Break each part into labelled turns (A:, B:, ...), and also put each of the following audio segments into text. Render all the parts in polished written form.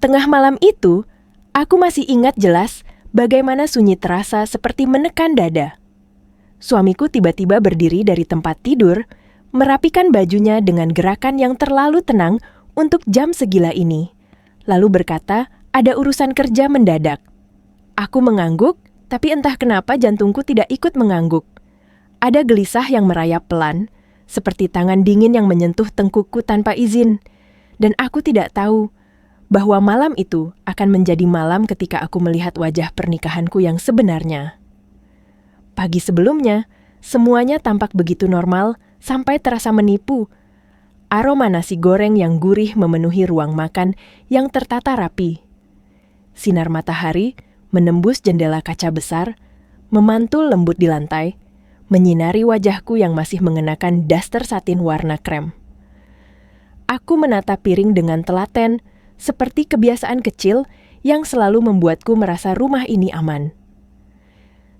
A: Tengah malam itu, aku masih ingat jelas bagaimana sunyi terasa seperti menekan dada. Suamiku tiba-tiba berdiri dari tempat tidur, merapikan bajunya dengan gerakan yang terlalu tenang untuk jam segila ini. Lalu berkata, ada urusan kerja mendadak. Aku mengangguk, tapi entah kenapa jantungku tidak ikut mengangguk. Ada gelisah yang merayap pelan, seperti tangan dingin yang menyentuh tengkukku tanpa izin. Dan aku tidak tahu bahwa malam itu akan menjadi malam ketika aku melihat wajah pernikahanku yang sebenarnya. Pagi sebelumnya, semuanya tampak begitu normal sampai terasa menipu. Aroma nasi goreng yang gurih memenuhi ruang makan yang tertata rapi. Sinar matahari menembus jendela kaca besar, memantul lembut di lantai, menyinari wajahku yang masih mengenakan daster satin warna krem. Aku menata piring dengan telaten, seperti kebiasaan kecil yang selalu membuatku merasa rumah ini aman.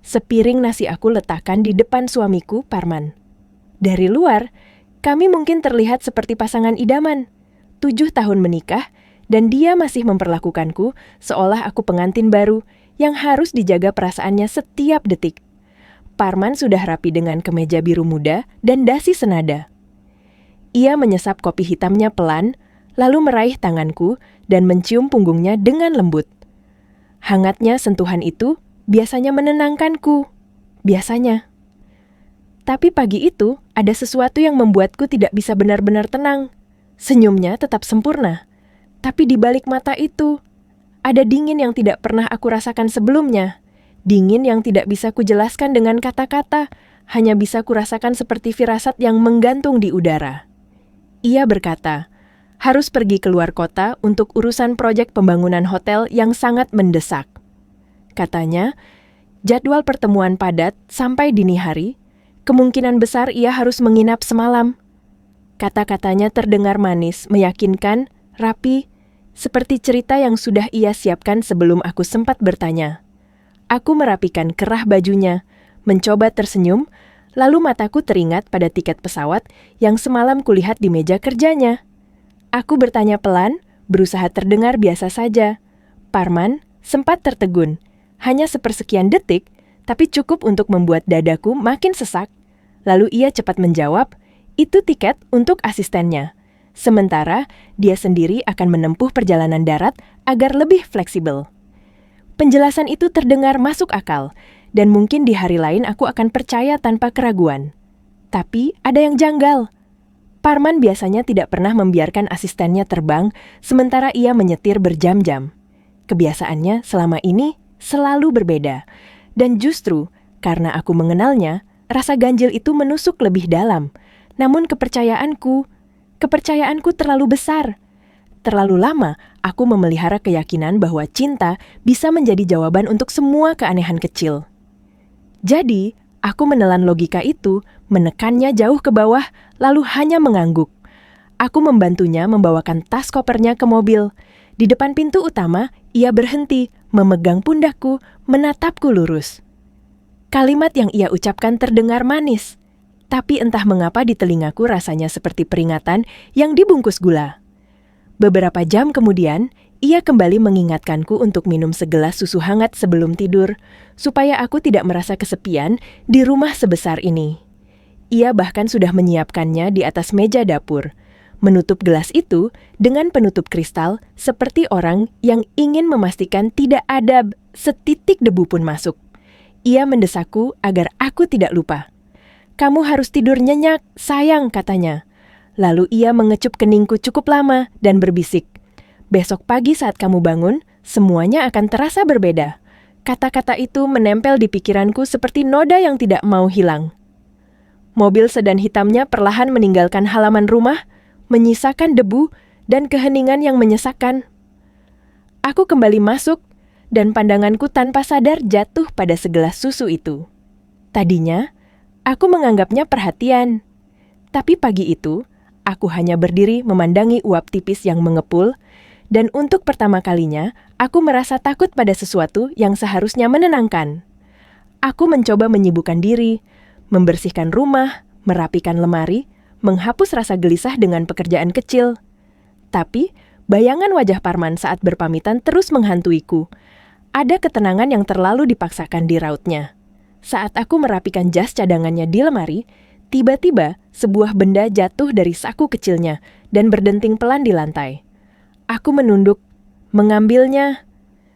A: Sepiring nasi aku letakkan di depan suamiku, Parman. Dari luar, kami mungkin terlihat seperti pasangan idaman. 7 tahun menikah, dan dia masih memperlakukanku seolah aku pengantin baru yang harus dijaga perasaannya setiap detik. Parman sudah rapi dengan kemeja biru muda dan dasi senada. Ia menyesap kopi hitamnya pelan, lalu meraih tanganku dan mencium punggungnya dengan lembut. Hangatnya sentuhan itu biasanya menenangkanku. Biasanya. Tapi pagi itu ada sesuatu yang membuatku tidak bisa benar-benar tenang. Senyumnya tetap sempurna. Tapi di balik mata itu, ada dingin yang tidak pernah aku rasakan sebelumnya. Dingin yang tidak bisa kujelaskan dengan kata-kata, hanya bisa kurasakan seperti firasat yang menggantung di udara. Ia berkata, harus pergi keluar kota untuk urusan proyek pembangunan hotel yang sangat mendesak. Katanya, jadwal pertemuan padat sampai dini hari, kemungkinan besar ia harus menginap semalam. Kata-katanya terdengar manis, meyakinkan, rapi, seperti cerita yang sudah ia siapkan sebelum aku sempat bertanya. Aku merapikan kerah bajunya, mencoba tersenyum, lalu mataku teringat pada tiket pesawat yang semalam kulihat di meja kerjanya. Aku bertanya pelan, berusaha terdengar biasa saja. Parman sempat tertegun, hanya sepersekian detik, tapi cukup untuk membuat dadaku makin sesak. Lalu ia cepat menjawab, itu tiket untuk asistennya. Sementara dia sendiri akan menempuh perjalanan darat agar lebih fleksibel. Penjelasan itu terdengar masuk akal, dan mungkin di hari lain aku akan percaya tanpa keraguan. Tapi ada yang janggal. Parman biasanya tidak pernah membiarkan asistennya terbang, sementara ia menyetir berjam-jam. Kebiasaannya selama ini selalu berbeda. Dan justru karena aku mengenalnya, rasa ganjil itu menusuk lebih dalam. Namun kepercayaanku terlalu besar. Terlalu lama aku memelihara keyakinan bahwa cinta bisa menjadi jawaban untuk semua keanehan kecil. Jadi, aku menelan logika itu, menekannya jauh ke bawah, lalu hanya mengangguk. Aku membantunya membawakan tas kopernya ke mobil. Di depan pintu utama, ia berhenti, memegang pundakku, menatapku lurus. Kalimat yang ia ucapkan terdengar manis, tapi entah mengapa di telingaku rasanya seperti peringatan yang dibungkus gula. Beberapa jam kemudian, ia kembali mengingatkanku untuk minum segelas susu hangat sebelum tidur, supaya aku tidak merasa kesepian di rumah sebesar ini. Ia bahkan sudah menyiapkannya di atas meja dapur, menutup gelas itu dengan penutup kristal seperti orang yang ingin memastikan tidak ada setitik debu pun masuk. Ia mendesakku agar aku tidak lupa. Kamu harus tidur nyenyak, sayang, katanya. Lalu ia mengecup keningku cukup lama dan berbisik, besok pagi saat kamu bangun, semuanya akan terasa berbeda. Kata-kata itu menempel di pikiranku seperti noda yang tidak mau hilang. Mobil sedan hitamnya perlahan meninggalkan halaman rumah, menyisakan debu dan keheningan yang menyesakkan. Aku kembali masuk, dan pandanganku tanpa sadar jatuh pada segelas susu itu. Tadinya, aku menganggapnya perhatian. Tapi pagi itu, aku hanya berdiri memandangi uap tipis yang mengepul, dan untuk pertama kalinya, aku merasa takut pada sesuatu yang seharusnya menenangkan. Aku mencoba menyibukkan diri, membersihkan rumah, merapikan lemari, menghapus rasa gelisah dengan pekerjaan kecil. Tapi, Bayangan wajah Parman saat berpamitan terus menghantuiku. Ada ketenangan yang terlalu dipaksakan di rautnya. Saat aku merapikan jas cadangannya di lemari, tiba-tiba sebuah benda jatuh dari saku kecilnya dan berdenting pelan di lantai. Aku menunduk, mengambilnya.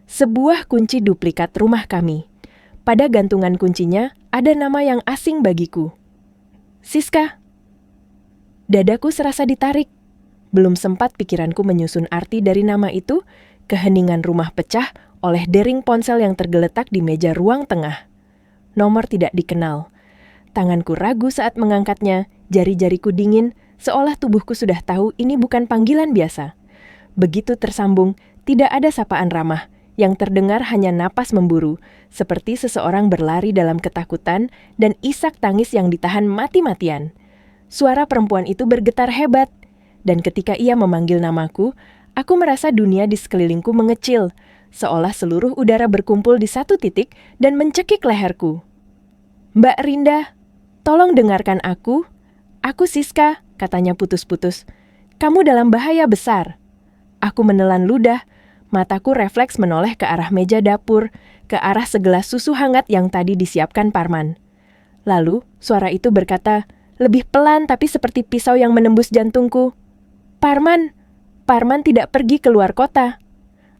A: Sebuah kunci duplikat rumah kami. Pada gantungan kuncinya ada nama yang asing bagiku. Siska. Dadaku serasa ditarik. Belum sempat pikiranku menyusun arti dari nama itu, keheningan rumah pecah oleh dering ponsel yang tergeletak di meja ruang tengah. Nomor tidak dikenal. Tanganku ragu saat mengangkatnya, jari-jariku dingin, seolah tubuhku sudah tahu ini bukan panggilan biasa. Begitu tersambung, tidak ada sapaan ramah, yang terdengar hanya napas memburu, seperti seseorang berlari dalam ketakutan dan isak tangis yang ditahan mati-matian. Suara perempuan itu bergetar hebat, dan ketika ia memanggil namaku, aku merasa dunia di sekelilingku mengecil, seolah seluruh udara berkumpul di satu titik dan mencekik leherku. Mbak Rinda, tolong dengarkan aku. Aku Siska, katanya putus-putus. Kamu dalam bahaya besar. Aku menelan ludah, mataku refleks menoleh ke arah meja dapur, ke arah segelas susu hangat yang tadi disiapkan Parman. Lalu, suara itu berkata, lebih pelan tapi seperti pisau yang menembus jantungku. Parman tidak pergi keluar kota.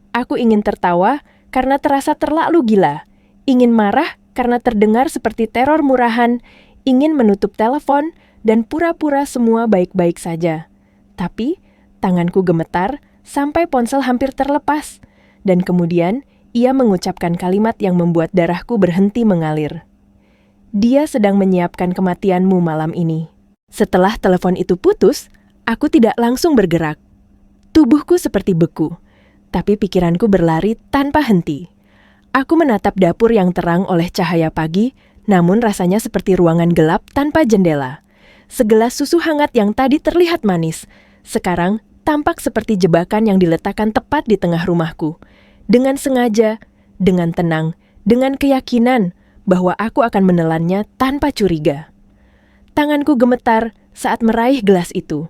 A: Aku ingin tertawa karena terasa terlalu gila, ingin marah karena terdengar seperti teror murahan, ingin menutup telepon dan pura-pura semua baik-baik saja. Tapi, tanganku gemetar sampai ponsel hampir terlepas, dan kemudian ia mengucapkan kalimat yang membuat darahku berhenti mengalir. Dia sedang menyiapkan kematianmu malam ini. Setelah telepon itu putus, aku tidak langsung bergerak. Tubuhku seperti beku, tapi pikiranku berlari tanpa henti. Aku menatap dapur yang terang oleh cahaya pagi, namun rasanya seperti ruangan gelap tanpa jendela. Segelas susu hangat yang tadi terlihat manis, sekarang tampak seperti jebakan yang diletakkan tepat di tengah rumahku. Dengan sengaja, dengan tenang, dengan keyakinan bahwa aku akan menelannya tanpa curiga. Tanganku gemetar saat meraih gelas itu.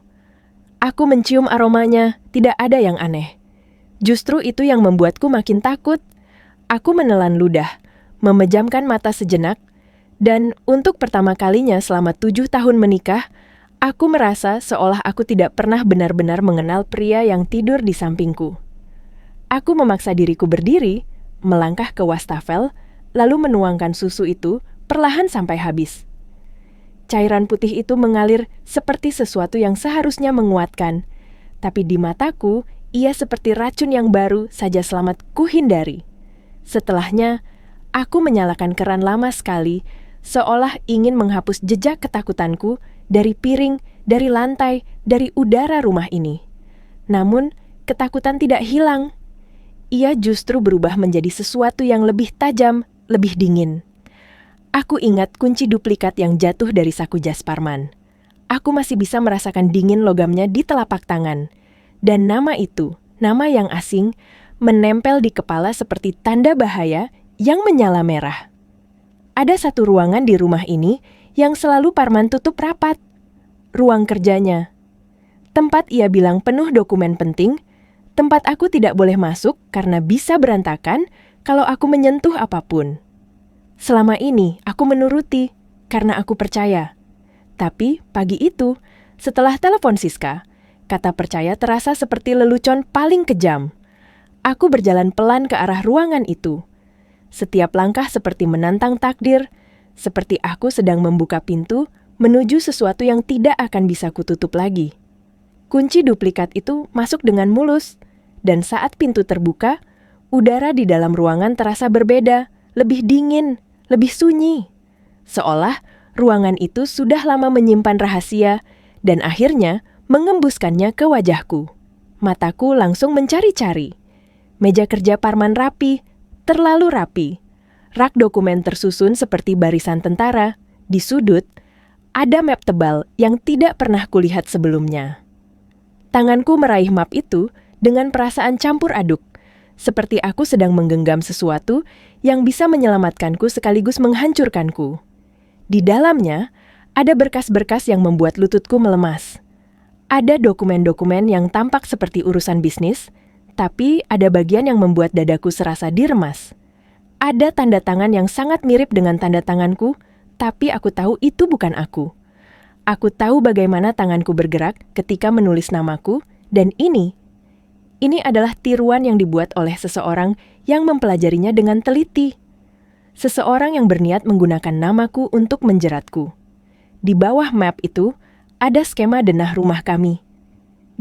A: Aku mencium aromanya, tidak ada yang aneh. Justru itu yang membuatku makin takut. Aku menelan ludah, memejamkan mata sejenak, dan untuk pertama kalinya selama 7 tahun menikah, aku merasa seolah aku tidak pernah benar-benar mengenal pria yang tidur di sampingku. Aku memaksa diriku berdiri, melangkah ke wastafel, lalu menuangkan susu itu perlahan sampai habis. Cairan putih itu mengalir seperti sesuatu yang seharusnya menguatkan, tapi di mataku, ia seperti racun yang baru saja selamat kuhindari. Setelahnya, aku menyalakan keran lama sekali, seolah ingin menghapus jejak ketakutanku dari piring, dari lantai, dari udara rumah ini. Namun, ketakutan tidak hilang. Ia justru berubah menjadi sesuatu yang lebih tajam, lebih dingin. Aku ingat kunci duplikat yang jatuh dari saku jas Parman. Aku masih bisa merasakan dingin logamnya di telapak tangan. Dan nama itu, nama yang asing, menempel di kepala seperti tanda bahaya yang menyala merah. Ada satu ruangan di rumah ini yang selalu Parman tutup rapat. Ruang kerjanya. Tempat ia bilang penuh dokumen penting, tempat aku tidak boleh masuk karena bisa berantakan kalau aku menyentuh apapun. Selama ini aku menuruti karena aku percaya. Tapi pagi itu, setelah telepon Siska, kata percaya terasa seperti lelucon paling kejam. Aku berjalan pelan ke arah ruangan itu. Setiap langkah seperti menantang takdir, seperti aku sedang membuka pintu menuju sesuatu yang tidak akan bisa kututup lagi. Kunci duplikat itu masuk dengan mulus, dan saat pintu terbuka, udara di dalam ruangan terasa berbeda, lebih dingin, lebih sunyi. Seolah ruangan itu sudah lama menyimpan rahasia, dan akhirnya mengembuskannya ke wajahku. Mataku langsung mencari-cari. Meja kerja Parman rapi, terlalu rapi. Rak dokumen tersusun seperti barisan tentara. Di sudut, ada map tebal yang tidak pernah kulihat sebelumnya. Tanganku meraih map itu dengan perasaan campur aduk, seperti aku sedang menggenggam sesuatu yang bisa menyelamatkanku sekaligus menghancurkanku. Di dalamnya, ada berkas-berkas yang membuat lututku melemas. Ada dokumen-dokumen yang tampak seperti urusan bisnis, tapi ada bagian yang membuat dadaku serasa diremas. Ada tanda tangan yang sangat mirip dengan tanda tanganku, tapi aku tahu itu bukan aku. Aku tahu bagaimana tanganku bergerak ketika menulis namaku, dan ini adalah tiruan yang dibuat oleh seseorang yang mempelajarinya dengan teliti. Seseorang yang berniat menggunakan namaku untuk menjeratku. Di bawah map itu, ada skema denah rumah kami.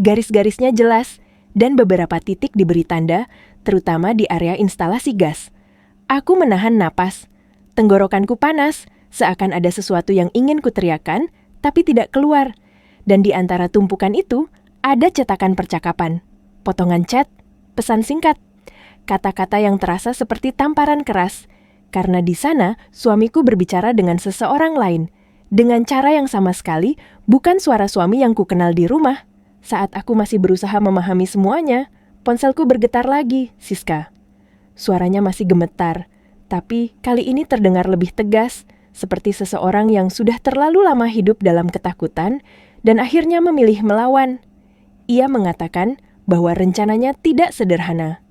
A: Garis-garisnya jelas, dan beberapa titik diberi tanda, terutama di area instalasi gas. Aku menahan napas. Tenggorokanku panas, seakan ada sesuatu yang ingin kuteriakan, tapi tidak keluar. Dan di antara tumpukan itu, ada cetakan percakapan, potongan chat, pesan singkat, kata-kata yang terasa seperti tamparan keras, karena di sana suamiku berbicara dengan seseorang lain, dengan cara yang sama sekali bukan suara suami yang kukenal di rumah. Saat aku masih berusaha memahami semuanya, ponselku bergetar lagi, Siska. Suaranya masih gemetar, tapi kali ini terdengar lebih tegas, seperti seseorang yang sudah terlalu lama hidup dalam ketakutan dan akhirnya memilih melawan. Ia mengatakan bahwa rencananya tidak sederhana.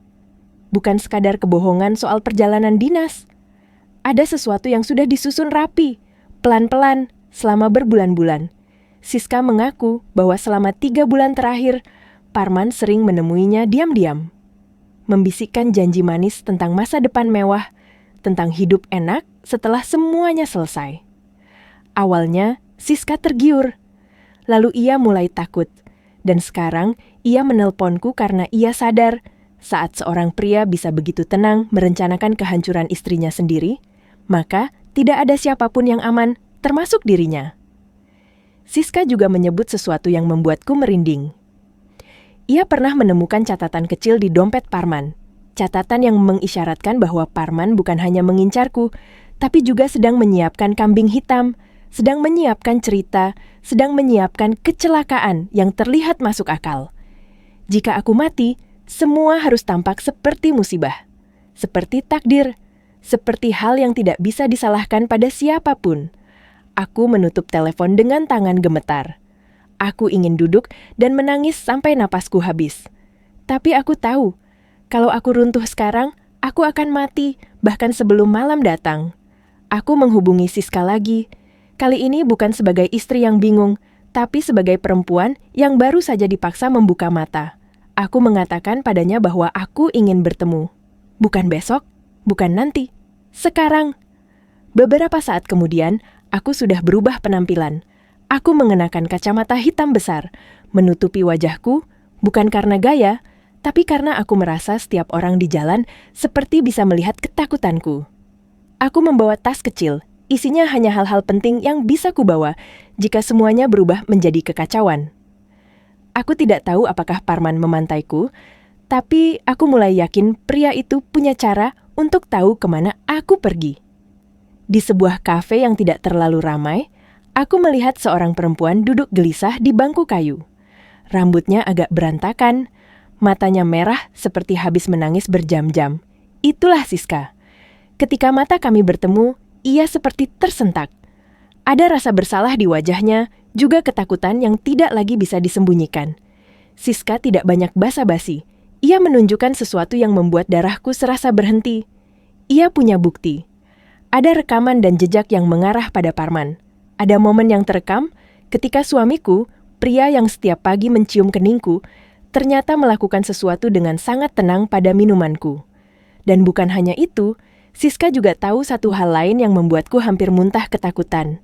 A: Bukan sekadar kebohongan soal perjalanan dinas. Ada sesuatu yang sudah disusun rapi, pelan-pelan, selama berbulan-bulan. Siska mengaku bahwa selama 3 bulan terakhir, Parman sering menemuinya diam-diam. Membisikkan janji manis tentang masa depan mewah, tentang hidup enak setelah semuanya selesai. Awalnya, Siska tergiur. Lalu ia mulai takut. Dan sekarang, ia menelponku karena ia sadar saat seorang pria bisa begitu tenang merencanakan kehancuran istrinya sendiri, maka tidak ada siapapun yang aman, termasuk dirinya. Siska juga menyebut sesuatu yang membuatku merinding. Ia pernah menemukan catatan kecil di dompet Parman. Catatan yang mengisyaratkan bahwa Parman bukan hanya mengincarku, tapi juga sedang menyiapkan kambing hitam, sedang menyiapkan cerita, sedang menyiapkan kecelakaan yang terlihat masuk akal. Jika aku mati, semua harus tampak seperti musibah, seperti takdir, seperti hal yang tidak bisa disalahkan pada siapapun. Aku menutup telepon dengan tangan gemetar. Aku ingin duduk dan menangis sampai napasku habis. Tapi aku tahu, kalau aku runtuh sekarang, aku akan mati, bahkan sebelum malam datang. Aku menghubungi Siska lagi. Kali ini bukan sebagai istri yang bingung, tapi sebagai perempuan yang baru saja dipaksa membuka mata. Aku mengatakan padanya bahwa aku ingin bertemu. Bukan besok, bukan nanti. Sekarang. Beberapa saat kemudian, aku sudah berubah penampilan. Aku mengenakan kacamata hitam besar, menutupi wajahku, bukan karena gaya, tapi karena aku merasa setiap orang di jalan seperti bisa melihat ketakutanku. Aku membawa tas kecil, isinya hanya hal-hal penting yang bisa kubawa jika semuanya berubah menjadi kekacauan. Aku tidak tahu apakah Parman memantaiku, tapi aku mulai yakin pria itu punya cara untuk tahu kemana aku pergi. Di sebuah kafe yang tidak terlalu ramai, aku melihat seorang perempuan duduk gelisah di bangku kayu. Rambutnya agak berantakan, matanya merah seperti habis menangis berjam-jam. Itulah Siska. Ketika mata kami bertemu, ia seperti tersentak. Ada rasa bersalah di wajahnya, juga ketakutan yang tidak lagi bisa disembunyikan. Siska tidak banyak basa-basi. Ia menunjukkan sesuatu yang membuat darahku serasa berhenti. Ia punya bukti. Ada rekaman dan jejak yang mengarah pada Parman. Ada momen yang terekam ketika suamiku, pria yang setiap pagi mencium keningku, ternyata melakukan sesuatu dengan sangat tenang pada minumanku. Dan bukan hanya itu, Siska juga tahu satu hal lain yang membuatku hampir muntah ketakutan.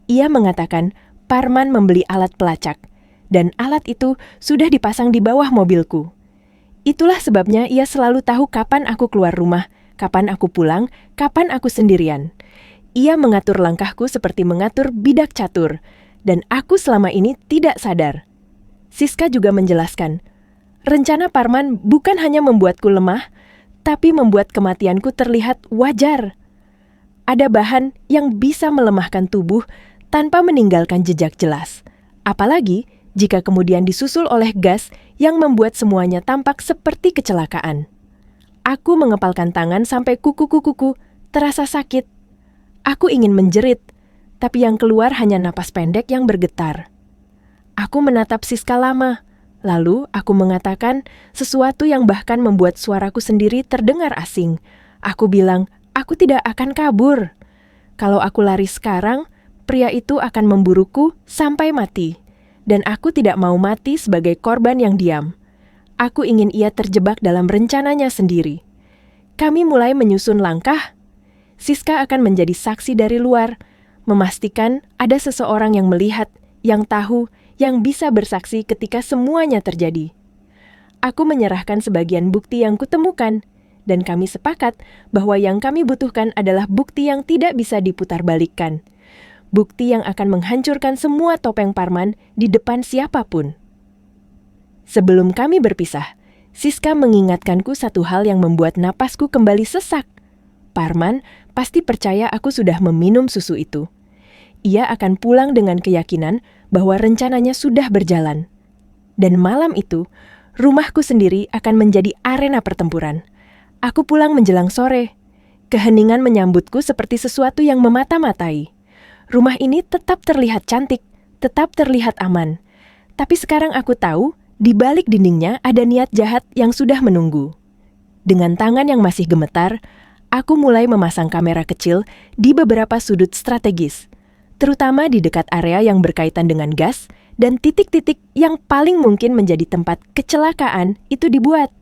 A: Ia mengatakan Parman membeli alat pelacak, dan alat itu sudah dipasang di bawah mobilku. Itulah sebabnya ia selalu tahu kapan aku keluar rumah, kapan aku pulang, kapan aku sendirian. Ia mengatur langkahku seperti mengatur bidak catur, dan aku selama ini tidak sadar. Siska juga menjelaskan, rencana Parman bukan hanya membuatku lemah, tapi membuat kematianku terlihat wajar. Ada bahan yang bisa melemahkan tubuh tanpa meninggalkan jejak jelas. Apalagi jika kemudian disusul oleh gas yang membuat semuanya tampak seperti kecelakaan. Aku mengepalkan tangan sampai kuku-kukuku terasa sakit. Aku ingin menjerit, tapi yang keluar hanya napas pendek yang bergetar. Aku menatap Siska lama. Lalu aku mengatakan sesuatu yang bahkan membuat suaraku sendiri terdengar asing. Aku bilang, aku tidak akan kabur. Kalau aku lari sekarang, pria itu akan memburuku sampai mati. Dan aku tidak mau mati sebagai korban yang diam. Aku ingin ia terjebak dalam rencananya sendiri. Kami mulai menyusun langkah. Siska akan menjadi saksi dari luar, memastikan ada seseorang yang melihat, yang tahu, yang bisa bersaksi ketika semuanya terjadi. Aku menyerahkan sebagian bukti yang kutemukan, dan kami sepakat bahwa yang kami butuhkan adalah bukti yang tidak bisa diputarbalikkan. Bukti yang akan menghancurkan semua topeng Parman di depan siapapun. Sebelum kami berpisah, Siska mengingatkanku satu hal yang membuat napasku kembali sesak. Parman pasti percaya aku sudah meminum susu itu. Ia akan pulang dengan keyakinan bahwa rencananya sudah berjalan. Dan malam itu, rumahku sendiri akan menjadi arena pertempuran. Aku pulang menjelang sore. Keheningan menyambutku seperti sesuatu yang memata-matai. Rumah ini tetap terlihat cantik, tetap terlihat aman. Tapi sekarang aku tahu, di balik dindingnya ada niat jahat yang sudah menunggu. Dengan tangan yang masih gemetar, aku mulai memasang kamera kecil di beberapa sudut strategis, terutama di dekat area yang berkaitan dengan gas dan titik-titik yang paling mungkin menjadi tempat kecelakaan itu dibuat.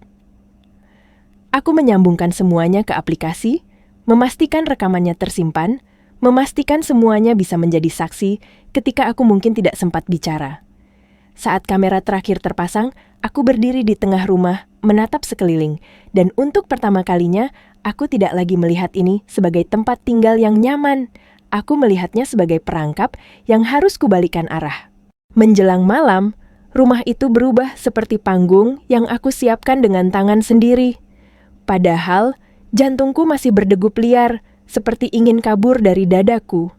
A: Aku menyambungkan semuanya ke aplikasi, memastikan rekamannya tersimpan, memastikan semuanya bisa menjadi saksi ketika aku mungkin tidak sempat bicara. Saat kamera terakhir terpasang, aku berdiri di tengah rumah, menatap sekeliling, dan untuk pertama kalinya, aku tidak lagi melihat ini sebagai tempat tinggal yang nyaman. Aku melihatnya sebagai perangkap yang harus kubalikan arah. Menjelang malam, rumah itu berubah seperti panggung yang aku siapkan dengan tangan sendiri. Padahal, jantungku masih berdegup liar, seperti ingin kabur dari dadaku.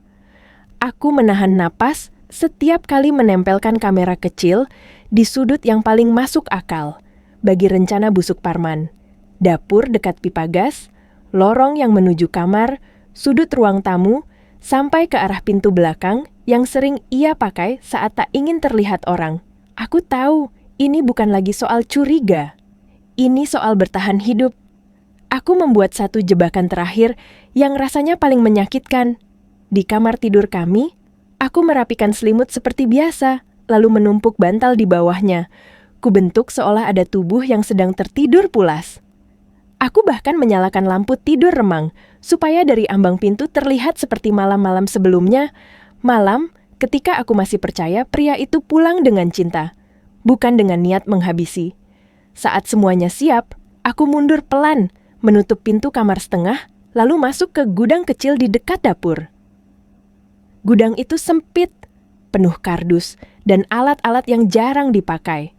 A: Aku menahan napas setiap kali menempelkan kamera kecil di sudut yang paling masuk akal, bagi rencana busuk Parman. Dapur dekat pipa gas, lorong yang menuju kamar, sudut ruang tamu, sampai ke arah pintu belakang yang sering ia pakai saat tak ingin terlihat orang. Aku tahu, ini bukan lagi soal curiga. Ini soal bertahan hidup. Aku membuat satu jebakan terakhir yang rasanya paling menyakitkan. Di kamar tidur kami, aku merapikan selimut seperti biasa, lalu menumpuk bantal di bawahnya. Kubentuk seolah ada tubuh yang sedang tertidur pulas. Aku bahkan menyalakan lampu tidur remang, supaya dari ambang pintu terlihat seperti malam-malam sebelumnya. Malam, ketika aku masih percaya pria itu pulang dengan cinta, bukan dengan niat menghabisi. Saat semuanya siap, aku mundur pelan, menutup pintu kamar setengah, lalu masuk ke gudang kecil di dekat dapur. Gudang itu sempit, penuh kardus, dan alat-alat yang jarang dipakai.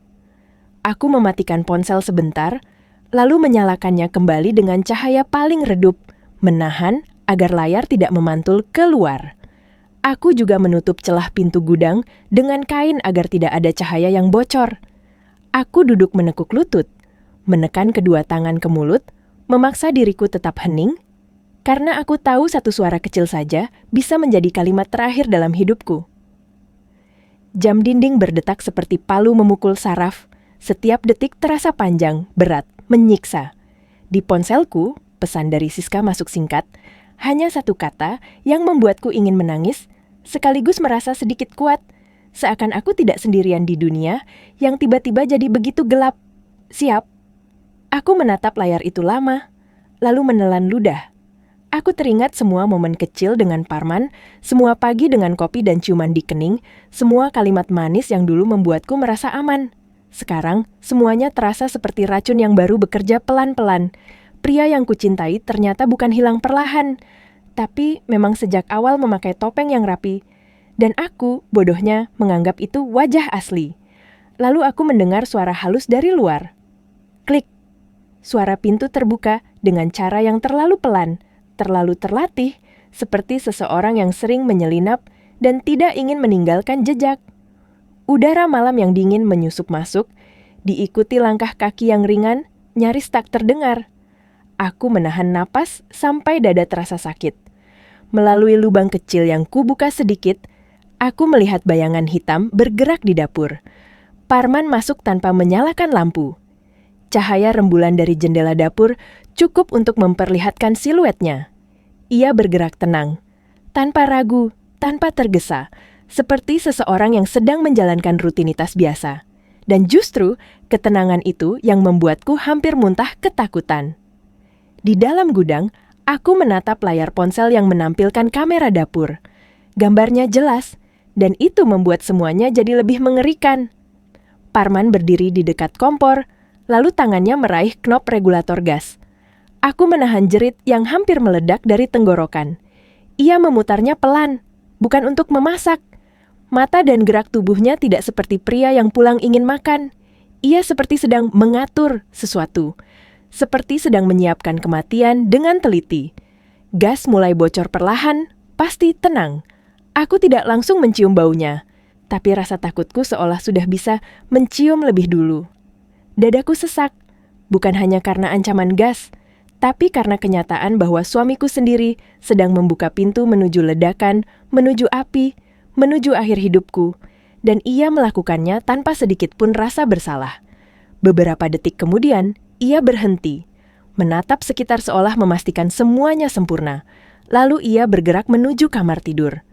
A: Aku mematikan ponsel sebentar, lalu menyalakannya kembali dengan cahaya paling redup, menahan agar layar tidak memantul keluar. Aku juga menutup celah pintu gudang dengan kain agar tidak ada cahaya yang bocor. Aku duduk menekuk lutut, menekan kedua tangan ke mulut, memaksa diriku tetap hening, karena aku tahu satu suara kecil saja bisa menjadi kalimat terakhir dalam hidupku. Jam dinding berdetak seperti palu memukul saraf. Setiap detik terasa panjang, berat, menyiksa. Di ponselku, pesan dari Siska masuk singkat, hanya satu kata yang membuatku ingin menangis, sekaligus merasa sedikit kuat, seakan aku tidak sendirian di dunia yang tiba-tiba jadi begitu gelap. Siap. Aku menatap layar itu lama, lalu menelan ludah. Aku teringat semua momen kecil dengan Parman, semua pagi dengan kopi dan ciuman di kening, semua kalimat manis yang dulu membuatku merasa aman. Sekarang, semuanya terasa seperti racun yang baru bekerja pelan-pelan. Pria yang kucintai ternyata bukan hilang perlahan, tapi memang sejak awal memakai topeng yang rapi. Dan aku, bodohnya, menganggap itu wajah asli. Lalu aku mendengar suara halus dari luar. Klik. Suara pintu terbuka dengan cara yang terlalu pelan, terlalu terlatih, seperti seseorang yang sering menyelinap dan tidak ingin meninggalkan jejak. Udara malam yang dingin menyusup masuk, diikuti langkah kaki yang ringan, nyaris tak terdengar. Aku menahan napas sampai dada terasa sakit. Melalui lubang kecil yang kubuka sedikit, Aku melihat bayangan hitam bergerak di dapur. Parman masuk tanpa menyalakan lampu. Cahaya rembulan dari jendela dapur cukup untuk memperlihatkan siluetnya. Ia bergerak tenang, tanpa ragu, tanpa tergesa, seperti seseorang yang sedang menjalankan rutinitas biasa. Dan justru ketenangan itu yang membuatku hampir muntah ketakutan. Di dalam gudang, aku menatap layar ponsel yang menampilkan kamera dapur. Gambarnya jelas, dan itu membuat semuanya jadi lebih mengerikan. Parman berdiri di dekat kompor, lalu tangannya meraih knop regulator gas. Aku menahan jerit yang hampir meledak dari tenggorokan. Ia memutarnya pelan, bukan untuk memasak. Mata dan gerak tubuhnya tidak seperti pria yang pulang ingin makan. Ia seperti sedang mengatur sesuatu. Seperti sedang menyiapkan kematian dengan teliti. Gas mulai bocor perlahan, pasti tenang. Aku tidak langsung mencium baunya, tapi rasa takutku seolah sudah bisa mencium lebih dulu. Dadaku sesak, bukan hanya karena ancaman gas, tapi karena kenyataan bahwa suamiku sendiri sedang membuka pintu menuju ledakan, menuju api, menuju akhir hidupku, dan ia melakukannya tanpa sedikit pun rasa bersalah. Beberapa detik kemudian, ia berhenti, menatap sekitar seolah memastikan semuanya sempurna. Lalu ia bergerak menuju kamar tidur.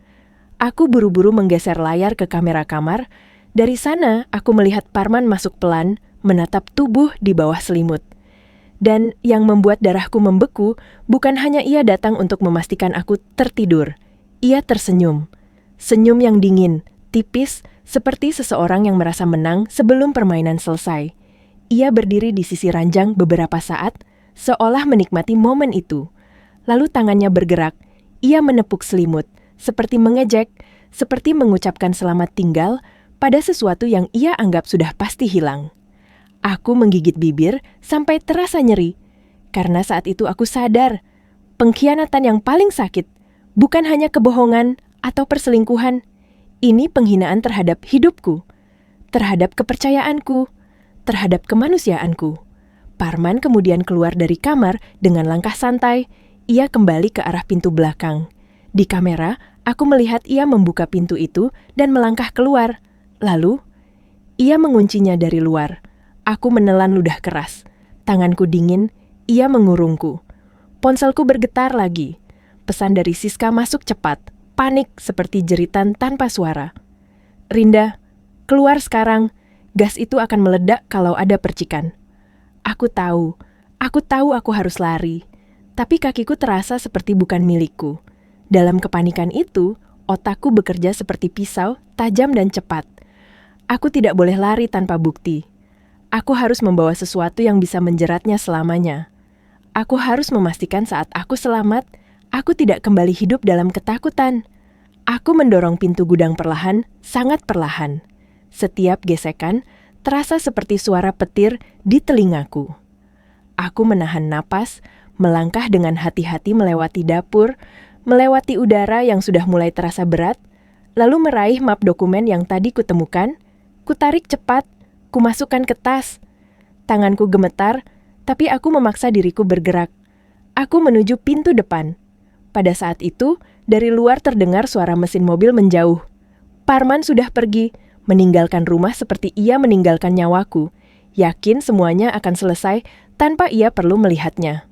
A: Aku buru-buru menggeser layar ke kamera kamar. Dari sana, aku melihat Parman masuk pelan, menatap tubuh di bawah selimut. Dan yang membuat darahku membeku, bukan hanya ia datang untuk memastikan aku tertidur. Ia tersenyum. Senyum yang dingin, tipis, seperti seseorang yang merasa menang sebelum permainan selesai. Ia berdiri di sisi ranjang beberapa saat, seolah menikmati momen itu. Lalu tangannya bergerak, ia menepuk selimut, seperti mengejek, seperti mengucapkan selamat tinggal pada sesuatu yang ia anggap sudah pasti hilang. Aku menggigit bibir sampai terasa nyeri, karena saat itu aku sadar, pengkhianatan yang paling sakit bukan hanya kebohongan atau perselingkuhan, ini penghinaan terhadap hidupku, terhadap kepercayaanku, terhadap kemanusiaanku. Parman kemudian keluar dari kamar dengan langkah santai. Ia kembali ke arah pintu belakang. Di kamera, aku melihat ia membuka pintu itu dan melangkah keluar. Lalu, ia menguncinya dari luar. Aku menelan ludah keras. Tanganku dingin, ia mengurungku. Ponselku bergetar lagi. Pesan dari Siska masuk cepat, panik seperti jeritan tanpa suara. "Rinda, keluar sekarang. Gas itu akan meledak kalau ada percikan." Aku tahu aku harus lari. Tapi kakiku terasa seperti bukan milikku. Dalam kepanikan itu, otakku bekerja seperti pisau, tajam dan cepat. Aku tidak boleh lari tanpa bukti. Aku harus membawa sesuatu yang bisa menjeratnya selamanya. Aku harus memastikan saat aku selamat, aku tidak kembali hidup dalam ketakutan. Aku mendorong pintu gudang perlahan, sangat perlahan. Setiap gesekan terasa seperti suara petir di telingaku. Aku menahan napas, melangkah dengan hati-hati melewati dapur, melewati udara yang sudah mulai terasa berat, lalu meraih map dokumen yang tadi kutemukan, kutarik cepat, kumasukkan ke tas. Tanganku gemetar, tapi aku memaksa diriku bergerak. Aku menuju pintu depan. Pada saat itu, dari luar terdengar suara mesin mobil menjauh. Parman sudah pergi, meninggalkan rumah seperti ia meninggalkan nyawaku, yakin semuanya akan selesai tanpa ia perlu melihatnya.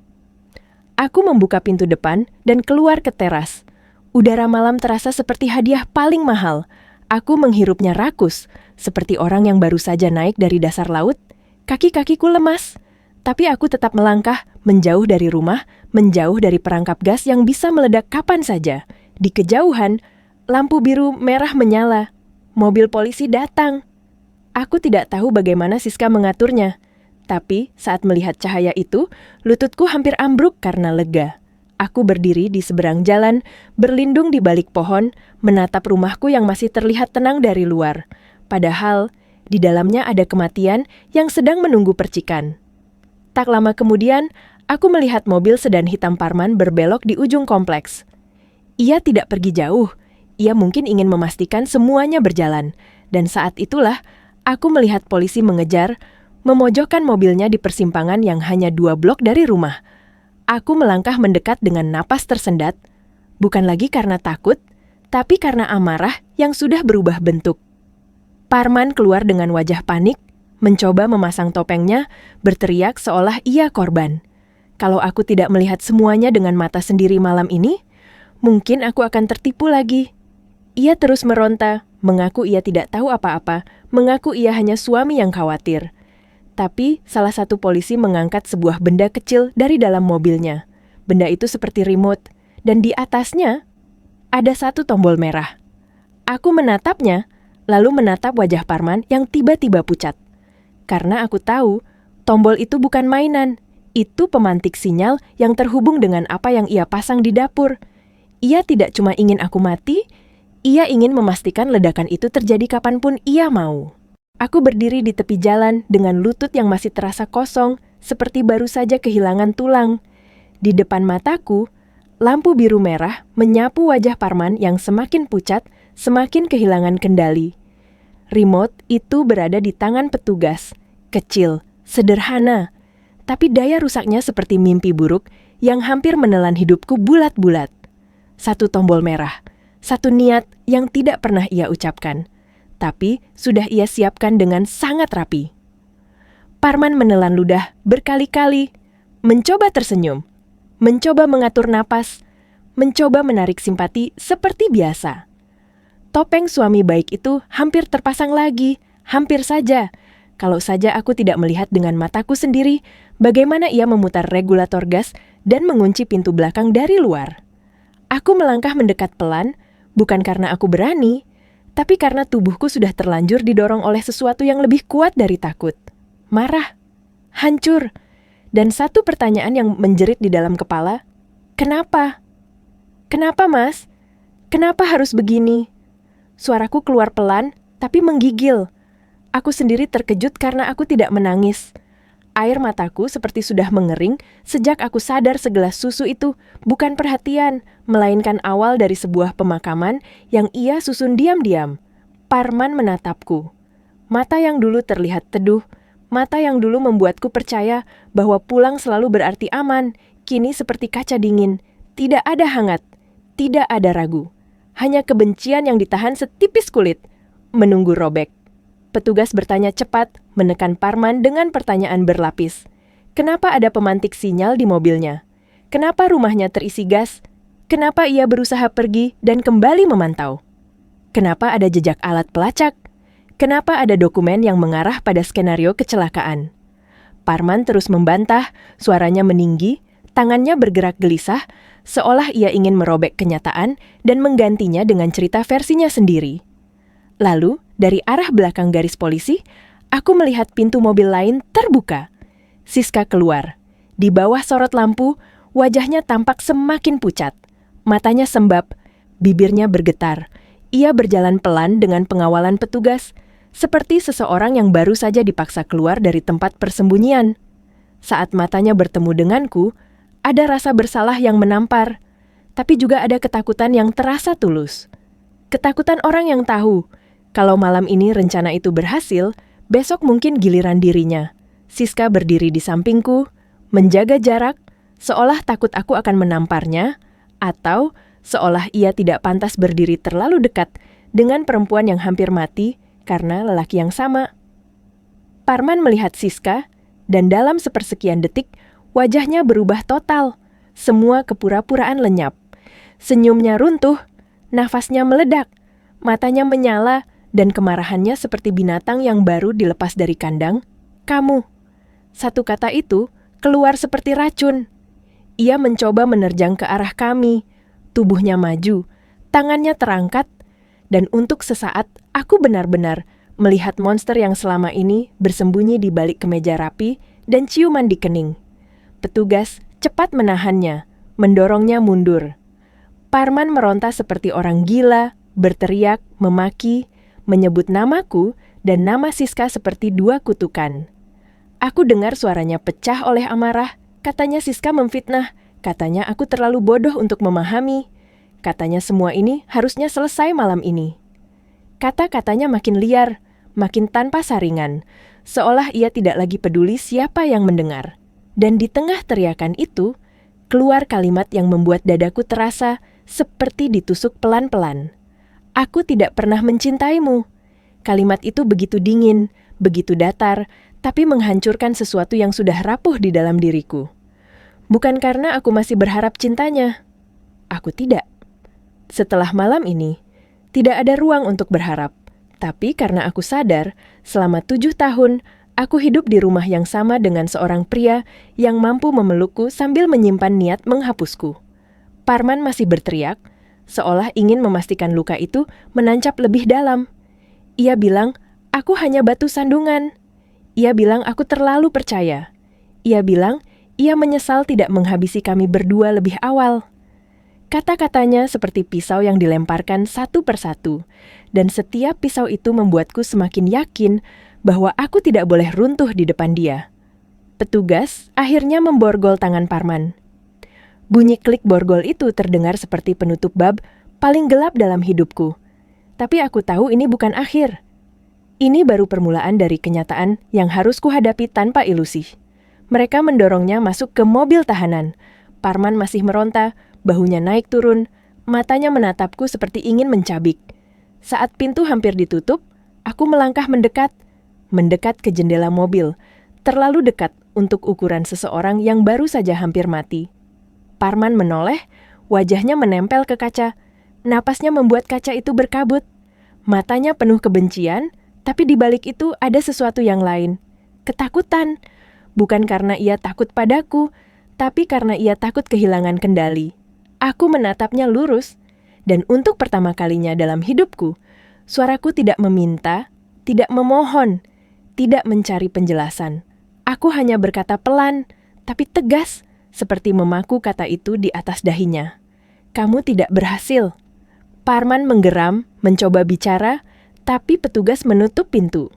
A: Aku membuka pintu depan dan keluar ke teras. Udara malam terasa seperti hadiah paling mahal. Aku menghirupnya rakus, seperti orang yang baru saja naik dari dasar laut. Kaki-kakiku lemas, tapi aku tetap melangkah, menjauh dari rumah, menjauh dari perangkap gas yang bisa meledak kapan saja. Di kejauhan, lampu biru merah menyala. Mobil polisi datang. Aku tidak tahu bagaimana Siska mengaturnya. Tapi saat melihat cahaya itu, lututku hampir ambruk karena lega. Aku berdiri di seberang jalan, berlindung di balik pohon, menatap rumahku yang masih terlihat tenang dari luar. Padahal, di dalamnya ada kematian yang sedang menunggu percikan. Tak lama kemudian, aku melihat mobil sedan hitam Parman berbelok di ujung kompleks. Ia tidak pergi jauh. Ia mungkin ingin memastikan semuanya berjalan. Dan saat itulah, aku melihat polisi mengejar, memojokkan mobilnya di persimpangan yang hanya 2 blok dari rumah. Aku melangkah mendekat dengan napas tersendat, bukan lagi karena takut, tapi karena amarah yang sudah berubah bentuk. Parman keluar dengan wajah panik, mencoba memasang topengnya, berteriak seolah ia korban. Kalau aku tidak melihat semuanya dengan mata sendiri malam ini, mungkin aku akan tertipu lagi. Ia terus meronta, mengaku ia tidak tahu apa-apa, mengaku ia hanya suami yang khawatir. Tapi salah satu polisi mengangkat sebuah benda kecil dari dalam mobilnya. Benda itu seperti remote, dan di atasnya ada satu tombol merah. Aku menatapnya, lalu menatap wajah Parman yang tiba-tiba pucat. Karena aku tahu, tombol itu bukan mainan. Itu pemantik sinyal yang terhubung dengan apa yang ia pasang di dapur. Ia tidak cuma ingin aku mati, ia ingin memastikan ledakan itu terjadi kapanpun ia mau. Aku berdiri di tepi jalan dengan lutut yang masih terasa kosong, seperti baru saja kehilangan tulang. Di depan mataku, lampu biru merah menyapu wajah Parman yang semakin pucat, semakin kehilangan kendali. Remote itu berada di tangan petugas, kecil, sederhana, tapi daya rusaknya seperti mimpi buruk yang hampir menelan hidupku bulat-bulat. Satu tombol merah, satu niat yang tidak pernah ia ucapkan, tapi sudah ia siapkan dengan sangat rapi. Parman menelan ludah berkali-kali, mencoba tersenyum, mencoba mengatur napas, mencoba menarik simpati seperti biasa. Topeng suami baik itu hampir terpasang lagi, hampir saja. Kalau saja aku tidak melihat dengan mataku sendiri bagaimana ia memutar regulator gas dan mengunci pintu belakang dari luar. Aku melangkah mendekat pelan, bukan karena aku berani, tapi karena tubuhku sudah terlanjur didorong oleh sesuatu yang lebih kuat dari takut. Marah, hancur, dan satu pertanyaan yang menjerit di dalam kepala, kenapa? Kenapa, Mas? Kenapa harus begini? Suaraku keluar pelan, tapi menggigil. Aku sendiri terkejut karena aku tidak menangis. Air mataku seperti sudah mengering sejak aku sadar segelas susu itu bukan perhatian, melainkan awal dari sebuah pemakaman yang ia susun diam-diam. Parman menatapku. Mata yang dulu terlihat teduh, mata yang dulu membuatku percaya bahwa pulang selalu berarti aman, kini seperti kaca dingin. Tidak ada hangat, tidak ada ragu. Hanya kebencian yang ditahan setipis kulit, menunggu robek. Petugas bertanya cepat, menekan Parman dengan pertanyaan berlapis. Kenapa ada pemantik sinyal di mobilnya? Kenapa rumahnya terisi gas? Kenapa ia berusaha pergi dan kembali memantau? Kenapa ada jejak alat pelacak? Kenapa ada dokumen yang mengarah pada skenario kecelakaan? Parman terus membantah, suaranya meninggi, tangannya bergerak gelisah, seolah ia ingin merobek kenyataan dan menggantinya dengan cerita versinya sendiri. Lalu, dari arah belakang garis polisi, aku melihat pintu mobil lain terbuka. Siska keluar. Di bawah sorot lampu, wajahnya tampak semakin pucat. Matanya sembab, bibirnya bergetar. Ia berjalan pelan dengan pengawalan petugas, seperti seseorang yang baru saja dipaksa keluar dari tempat persembunyian. Saat matanya bertemu denganku, ada rasa bersalah yang menampar, tapi juga ada ketakutan yang terasa tulus. Ketakutan orang yang tahu, kalau malam ini rencana itu berhasil, besok mungkin giliran dirinya. Siska berdiri di sampingku, menjaga jarak, seolah takut aku akan menamparnya, atau seolah ia tidak pantas berdiri terlalu dekat dengan perempuan yang hampir mati karena lelaki yang sama. Parman melihat Siska, dan dalam sepersekian detik, wajahnya berubah total. Semua kepura-puraan lenyap. Senyumnya runtuh, nafasnya meledak, matanya menyala, dan kemarahannya seperti binatang yang baru dilepas dari kandang. Kamu. Satu kata itu keluar seperti racun. Ia mencoba menerjang ke arah kami. Tubuhnya maju, tangannya terangkat, dan untuk sesaat aku benar-benar melihat monster yang selama ini bersembunyi di balik kemeja rapi dan ciuman di kening. Petugas cepat menahannya, mendorongnya mundur. Parman meronta seperti orang gila, berteriak, memaki, menyebut namaku dan nama Siska seperti dua kutukan. Aku dengar suaranya pecah oleh amarah. Katanya Siska memfitnah. Katanya aku terlalu bodoh untuk memahami. Katanya semua ini harusnya selesai malam ini. Kata-katanya makin liar, makin tanpa saringan, seolah ia tidak lagi peduli siapa yang mendengar. Dan di tengah teriakan itu, keluar kalimat yang membuat dadaku terasa seperti ditusuk pelan-pelan. Aku tidak pernah mencintaimu. Kalimat itu begitu dingin, begitu datar, tapi menghancurkan sesuatu yang sudah rapuh di dalam diriku. Bukan karena aku masih berharap cintanya. Aku tidak. Setelah malam ini, tidak ada ruang untuk berharap. Tapi karena aku sadar, selama 7 tahun, aku hidup di rumah yang sama dengan seorang pria yang mampu memelukku sambil menyimpan niat menghapusku. Parman masih berteriak, seolah ingin memastikan luka itu menancap lebih dalam. Ia bilang, aku hanya batu sandungan. Ia bilang aku terlalu percaya. Ia bilang, ia menyesal tidak menghabisi kami berdua lebih awal. Kata-katanya seperti pisau yang dilemparkan satu persatu, dan setiap pisau itu membuatku semakin yakin bahwa aku tidak boleh runtuh di depan dia. Petugas akhirnya memborgol tangan Parman. Bunyi klik borgol itu terdengar seperti penutup bab paling gelap dalam hidupku. Tapi aku tahu ini bukan akhir. Ini baru permulaan dari kenyataan yang harus kuhadapi tanpa ilusi. Mereka mendorongnya masuk ke mobil tahanan. Parman masih meronta, bahunya naik turun, matanya menatapku seperti ingin mencabik. Saat pintu hampir ditutup, aku melangkah mendekat ke jendela mobil, terlalu dekat untuk ukuran seseorang yang baru saja hampir mati. Parman menoleh, wajahnya menempel ke kaca. Napasnya membuat kaca itu berkabut. Matanya penuh kebencian, tapi di balik itu ada sesuatu yang lain. Ketakutan. Bukan karena ia takut padaku, tapi karena ia takut kehilangan kendali. Aku menatapnya lurus, dan untuk pertama kalinya dalam hidupku, suaraku tidak meminta, tidak memohon, tidak mencari penjelasan. Aku hanya berkata pelan, tapi tegas, seperti memaku kata itu di atas dahinya. Kamu tidak berhasil. Parman menggeram, mencoba bicara, tapi petugas menutup pintu.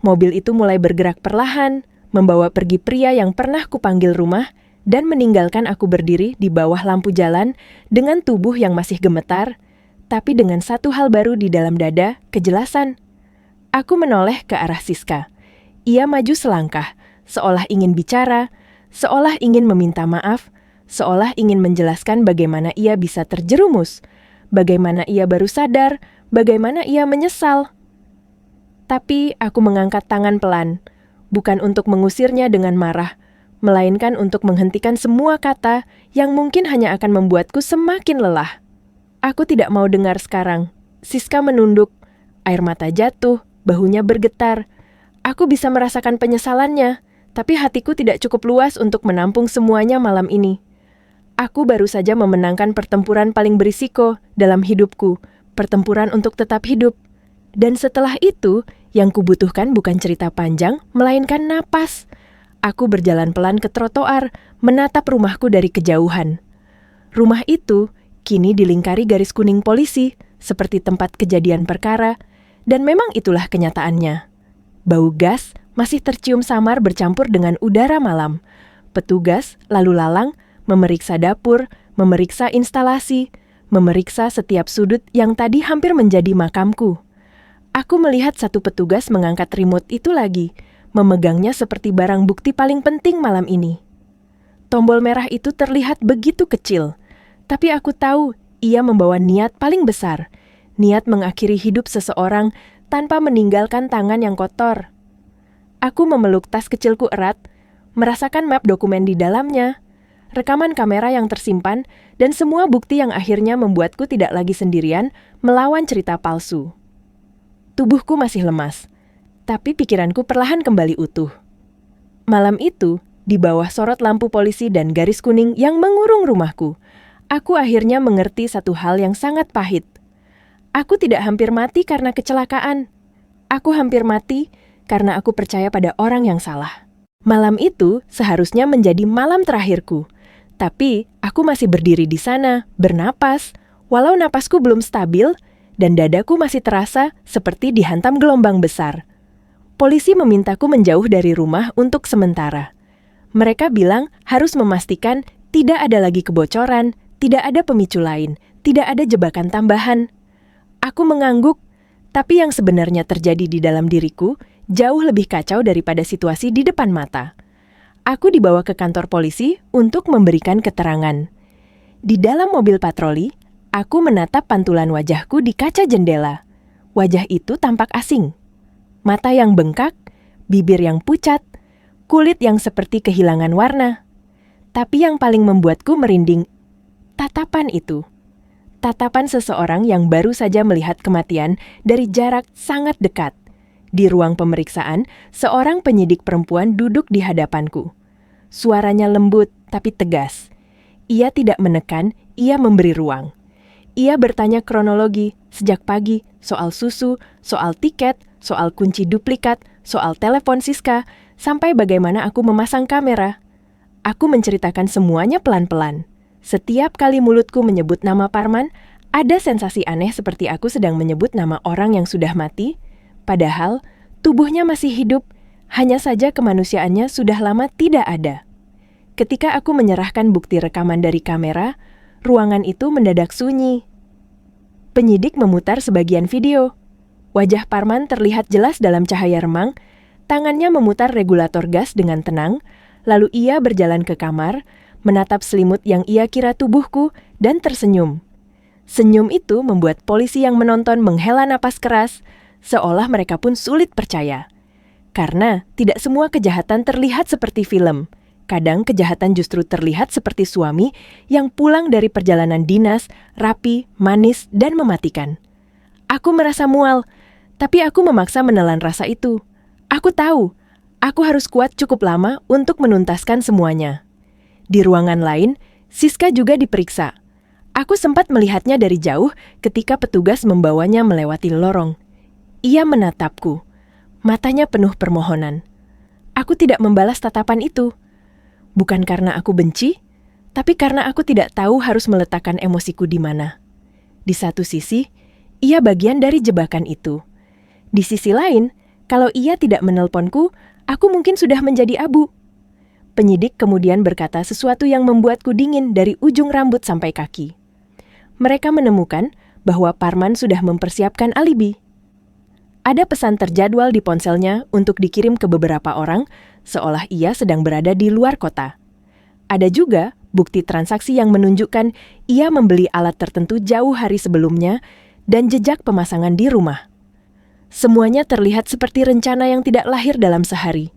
A: Mobil itu mulai bergerak perlahan, membawa pergi pria yang pernah kupanggil rumah, dan meninggalkan aku berdiri di bawah lampu jalan dengan tubuh yang masih gemetar, tapi dengan satu hal baru di dalam dada, kejelasan. Aku menoleh ke arah Siska. Ia maju selangkah, seolah ingin bicara, seolah ingin meminta maaf, seolah ingin menjelaskan bagaimana ia bisa terjerumus, bagaimana ia baru sadar, bagaimana ia menyesal. Tapi aku mengangkat tangan pelan, bukan untuk mengusirnya dengan marah, melainkan untuk menghentikan semua kata yang mungkin hanya akan membuatku semakin lelah. Aku tidak mau dengar sekarang. Siska menunduk, air mata jatuh, bahunya bergetar. Aku bisa merasakan penyesalannya, tapi hatiku tidak cukup luas untuk menampung semuanya malam ini. Aku baru saja memenangkan pertempuran paling berisiko dalam hidupku, pertempuran untuk tetap hidup. Dan setelah itu, yang kubutuhkan bukan cerita panjang, melainkan napas. Aku berjalan pelan ke trotoar, menatap rumahku dari kejauhan. Rumah itu kini dilingkari garis kuning polisi, seperti tempat kejadian perkara, dan memang itulah kenyataannya. Bau gas masih tercium samar bercampur dengan udara malam. Petugas lalu lalang, memeriksa dapur, memeriksa instalasi, memeriksa setiap sudut yang tadi hampir menjadi makamku. Aku melihat satu petugas mengangkat remote itu lagi, memegangnya seperti barang bukti paling penting malam ini. Tombol merah itu terlihat begitu kecil, tapi aku tahu ia membawa niat paling besar, niat mengakhiri hidup seseorang tanpa meninggalkan tangan yang kotor. Aku memeluk tas kecilku erat, merasakan map dokumen di dalamnya, rekaman kamera yang tersimpan, dan semua bukti yang akhirnya membuatku tidak lagi sendirian melawan cerita palsu. Tubuhku masih lemas, tapi pikiranku perlahan kembali utuh. Malam itu, di bawah sorot lampu polisi dan garis kuning yang mengurung rumahku, aku akhirnya mengerti satu hal yang sangat pahit. Aku tidak hampir mati karena kecelakaan. Aku hampir mati karena aku percaya pada orang yang salah. Malam itu seharusnya menjadi malam terakhirku. Tapi aku masih berdiri di sana, bernapas, walau napasku belum stabil, dan dadaku masih terasa seperti dihantam gelombang besar. Polisi memintaku menjauh dari rumah untuk sementara. Mereka bilang harus memastikan tidak ada lagi kebocoran, tidak ada pemicu lain, tidak ada jebakan tambahan. Aku mengangguk, tapi yang sebenarnya terjadi di dalam diriku jauh lebih kacau daripada situasi di depan mata. Aku dibawa ke kantor polisi untuk memberikan keterangan. Di dalam mobil patroli, Aku menatap pantulan wajahku di kaca jendela. Wajah itu tampak asing. Mata yang bengkak, bibir yang pucat, kulit yang seperti kehilangan warna. Tapi yang paling membuatku merinding, tatapan itu. Tatapan seseorang yang baru saja melihat kematian dari jarak sangat dekat. Di ruang pemeriksaan, seorang penyidik perempuan duduk di hadapanku. Suaranya lembut tapi tegas. Ia tidak menekan, ia memberi ruang. Ia bertanya kronologi sejak pagi, soal susu, soal tiket, soal kunci duplikat, soal telepon Siska, sampai bagaimana aku memasang kamera. Aku menceritakan semuanya pelan-pelan. Setiap kali mulutku menyebut nama Parman, ada sensasi aneh seperti aku sedang menyebut nama orang yang sudah mati, padahal tubuhnya masih hidup, hanya saja kemanusiaannya sudah lama tidak ada. Ketika aku menyerahkan bukti rekaman dari kamera, ruangan itu mendadak sunyi. Penyidik memutar sebagian video. Wajah Parman terlihat jelas dalam cahaya remang, tangannya memutar regulator gas dengan tenang, lalu ia berjalan ke kamar, menatap selimut yang ia kira tubuhku, dan tersenyum. Senyum itu membuat polisi yang menonton menghela napas keras, seolah mereka pun sulit percaya. Karena tidak semua kejahatan terlihat seperti film. Kadang kejahatan justru terlihat seperti suami yang pulang dari perjalanan dinas, rapi, manis, dan mematikan. Aku merasa mual, tapi aku memaksa menelan rasa itu. Aku tahu, aku harus kuat cukup lama untuk menuntaskan semuanya. Di ruangan lain, Siska juga diperiksa. Aku sempat melihatnya dari jauh ketika petugas membawanya melewati lorong. Ia menatapku. Matanya penuh permohonan. Aku tidak membalas tatapan itu. Bukan karena aku benci, tapi karena aku tidak tahu harus meletakkan emosiku di mana. Di satu sisi, ia bagian dari jebakan itu. Di sisi lain, kalau ia tidak menelponku, aku mungkin sudah menjadi abu. Penyidik kemudian berkata sesuatu yang membuatku dingin dari ujung rambut sampai kaki. Mereka menemukan bahwa Parman sudah mempersiapkan alibi. Ada pesan terjadwal di ponselnya untuk dikirim ke beberapa orang, seolah ia sedang berada di luar kota. Ada juga bukti transaksi yang menunjukkan ia membeli alat tertentu jauh hari sebelumnya dan jejak pemasangan di rumah. Semuanya terlihat seperti rencana yang tidak lahir dalam sehari.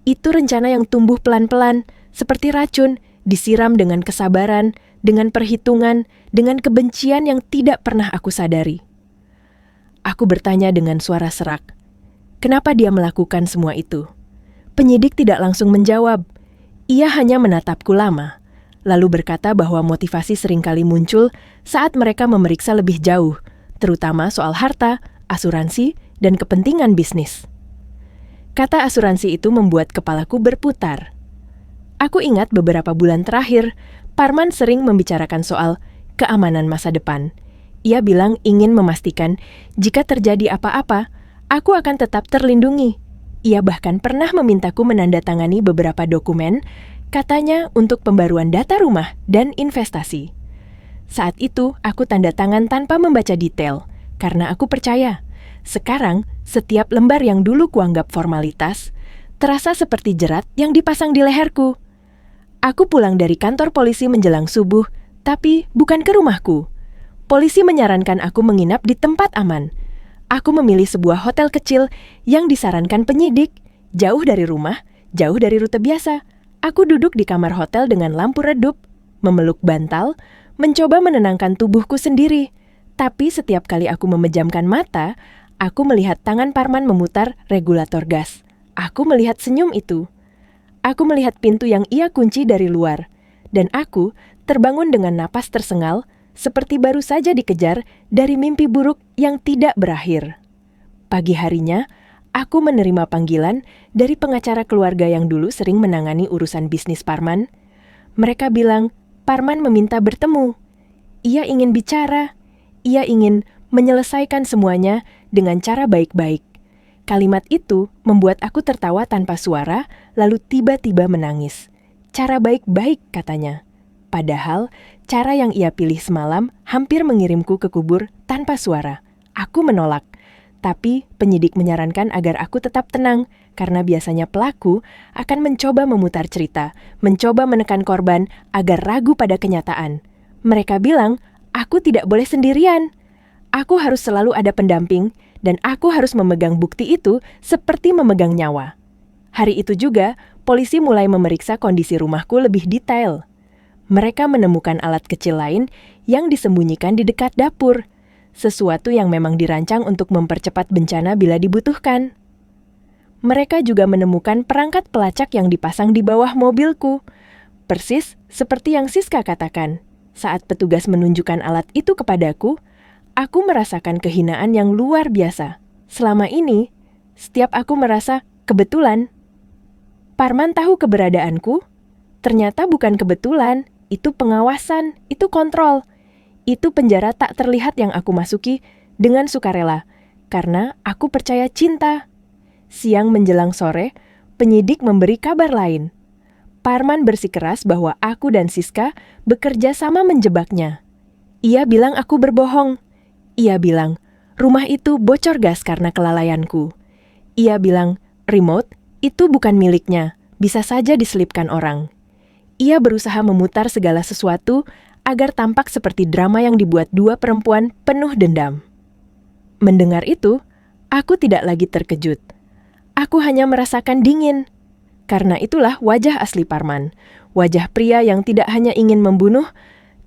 A: Itu rencana yang tumbuh pelan-pelan, seperti racun, disiram dengan kesabaran, dengan perhitungan, dengan kebencian yang tidak pernah aku sadari. Aku bertanya dengan suara serak, kenapa dia melakukan semua itu? Penyidik tidak langsung menjawab. Ia hanya menatapku lama, lalu berkata bahwa motivasi seringkali muncul saat mereka memeriksa lebih jauh, terutama soal harta, asuransi, dan kepentingan bisnis. Kata asuransi itu membuat kepalaku berputar. Aku ingat beberapa bulan terakhir, Parman sering membicarakan soal keamanan masa depan. Ia bilang ingin memastikan jika terjadi apa-apa, aku akan tetap terlindungi. Ia bahkan pernah memintaku menandatangani beberapa dokumen, katanya untuk pembaruan data rumah dan investasi. Saat itu, aku tanda tangan tanpa membaca detail, karena aku percaya. Sekarang, setiap lembar yang dulu kuanggap formalitas, terasa seperti jerat yang dipasang di leherku. Aku pulang dari kantor polisi menjelang subuh, tapi bukan ke rumahku. Polisi menyarankan aku menginap di tempat aman. Aku memilih sebuah hotel kecil yang disarankan penyidik, jauh dari rumah, jauh dari rute biasa. Aku duduk di kamar hotel dengan lampu redup, memeluk bantal, mencoba menenangkan tubuhku sendiri. Tapi setiap kali aku memejamkan mata, aku melihat tangan Parman memutar regulator gas. Aku melihat senyum itu. Aku melihat pintu yang ia kunci dari luar. Dan aku terbangun dengan napas tersengal, seperti baru saja dikejar dari mimpi buruk yang tidak berakhir. Pagi harinya, aku menerima panggilan dari pengacara keluarga yang dulu sering menangani urusan bisnis Parman. Mereka bilang, Parman meminta bertemu. Ia ingin bicara. Ia ingin menyelesaikan semuanya dengan cara baik-baik. Kalimat itu membuat aku tertawa tanpa suara, lalu tiba-tiba menangis. Cara baik-baik, katanya. Padahal, cara yang ia pilih semalam hampir mengirimku ke kubur tanpa suara. Aku menolak. Tapi penyidik menyarankan agar aku tetap tenang, karena biasanya pelaku akan mencoba memutar cerita, mencoba menekan korban agar ragu pada kenyataan. Mereka bilang, Aku tidak boleh sendirian. Aku harus selalu ada pendamping, dan aku harus memegang bukti itu seperti memegang nyawa. Hari itu juga, polisi mulai memeriksa kondisi rumahku lebih detail. Mereka menemukan alat kecil lain yang disembunyikan di dekat dapur, sesuatu yang memang dirancang untuk mempercepat bencana bila dibutuhkan. Mereka juga menemukan perangkat pelacak yang dipasang di bawah mobilku, persis seperti yang Siska katakan. Saat petugas menunjukkan alat itu kepadaku, aku merasakan kehinaan yang luar biasa. Selama ini, setiap aku merasa kebetulan. Parman tahu keberadaanku. Ternyata bukan kebetulan, itu pengawasan, itu kontrol. Itu penjara tak terlihat yang aku masuki dengan sukarela, karena aku percaya cinta. Siang menjelang sore, penyidik memberi kabar lain. Parman bersikeras bahwa aku dan Siska bekerja sama menjebaknya. Ia bilang aku berbohong. Ia bilang, rumah itu bocor gas karena kelalaianku. Ia bilang, remote itu bukan miliknya, bisa saja diselipkan orang. Ia berusaha memutar segala sesuatu agar tampak seperti drama yang dibuat dua perempuan penuh dendam. Mendengar itu, aku tidak lagi terkejut. Aku hanya merasakan dingin. Karena itulah wajah asli Parman, wajah pria yang tidak hanya ingin membunuh,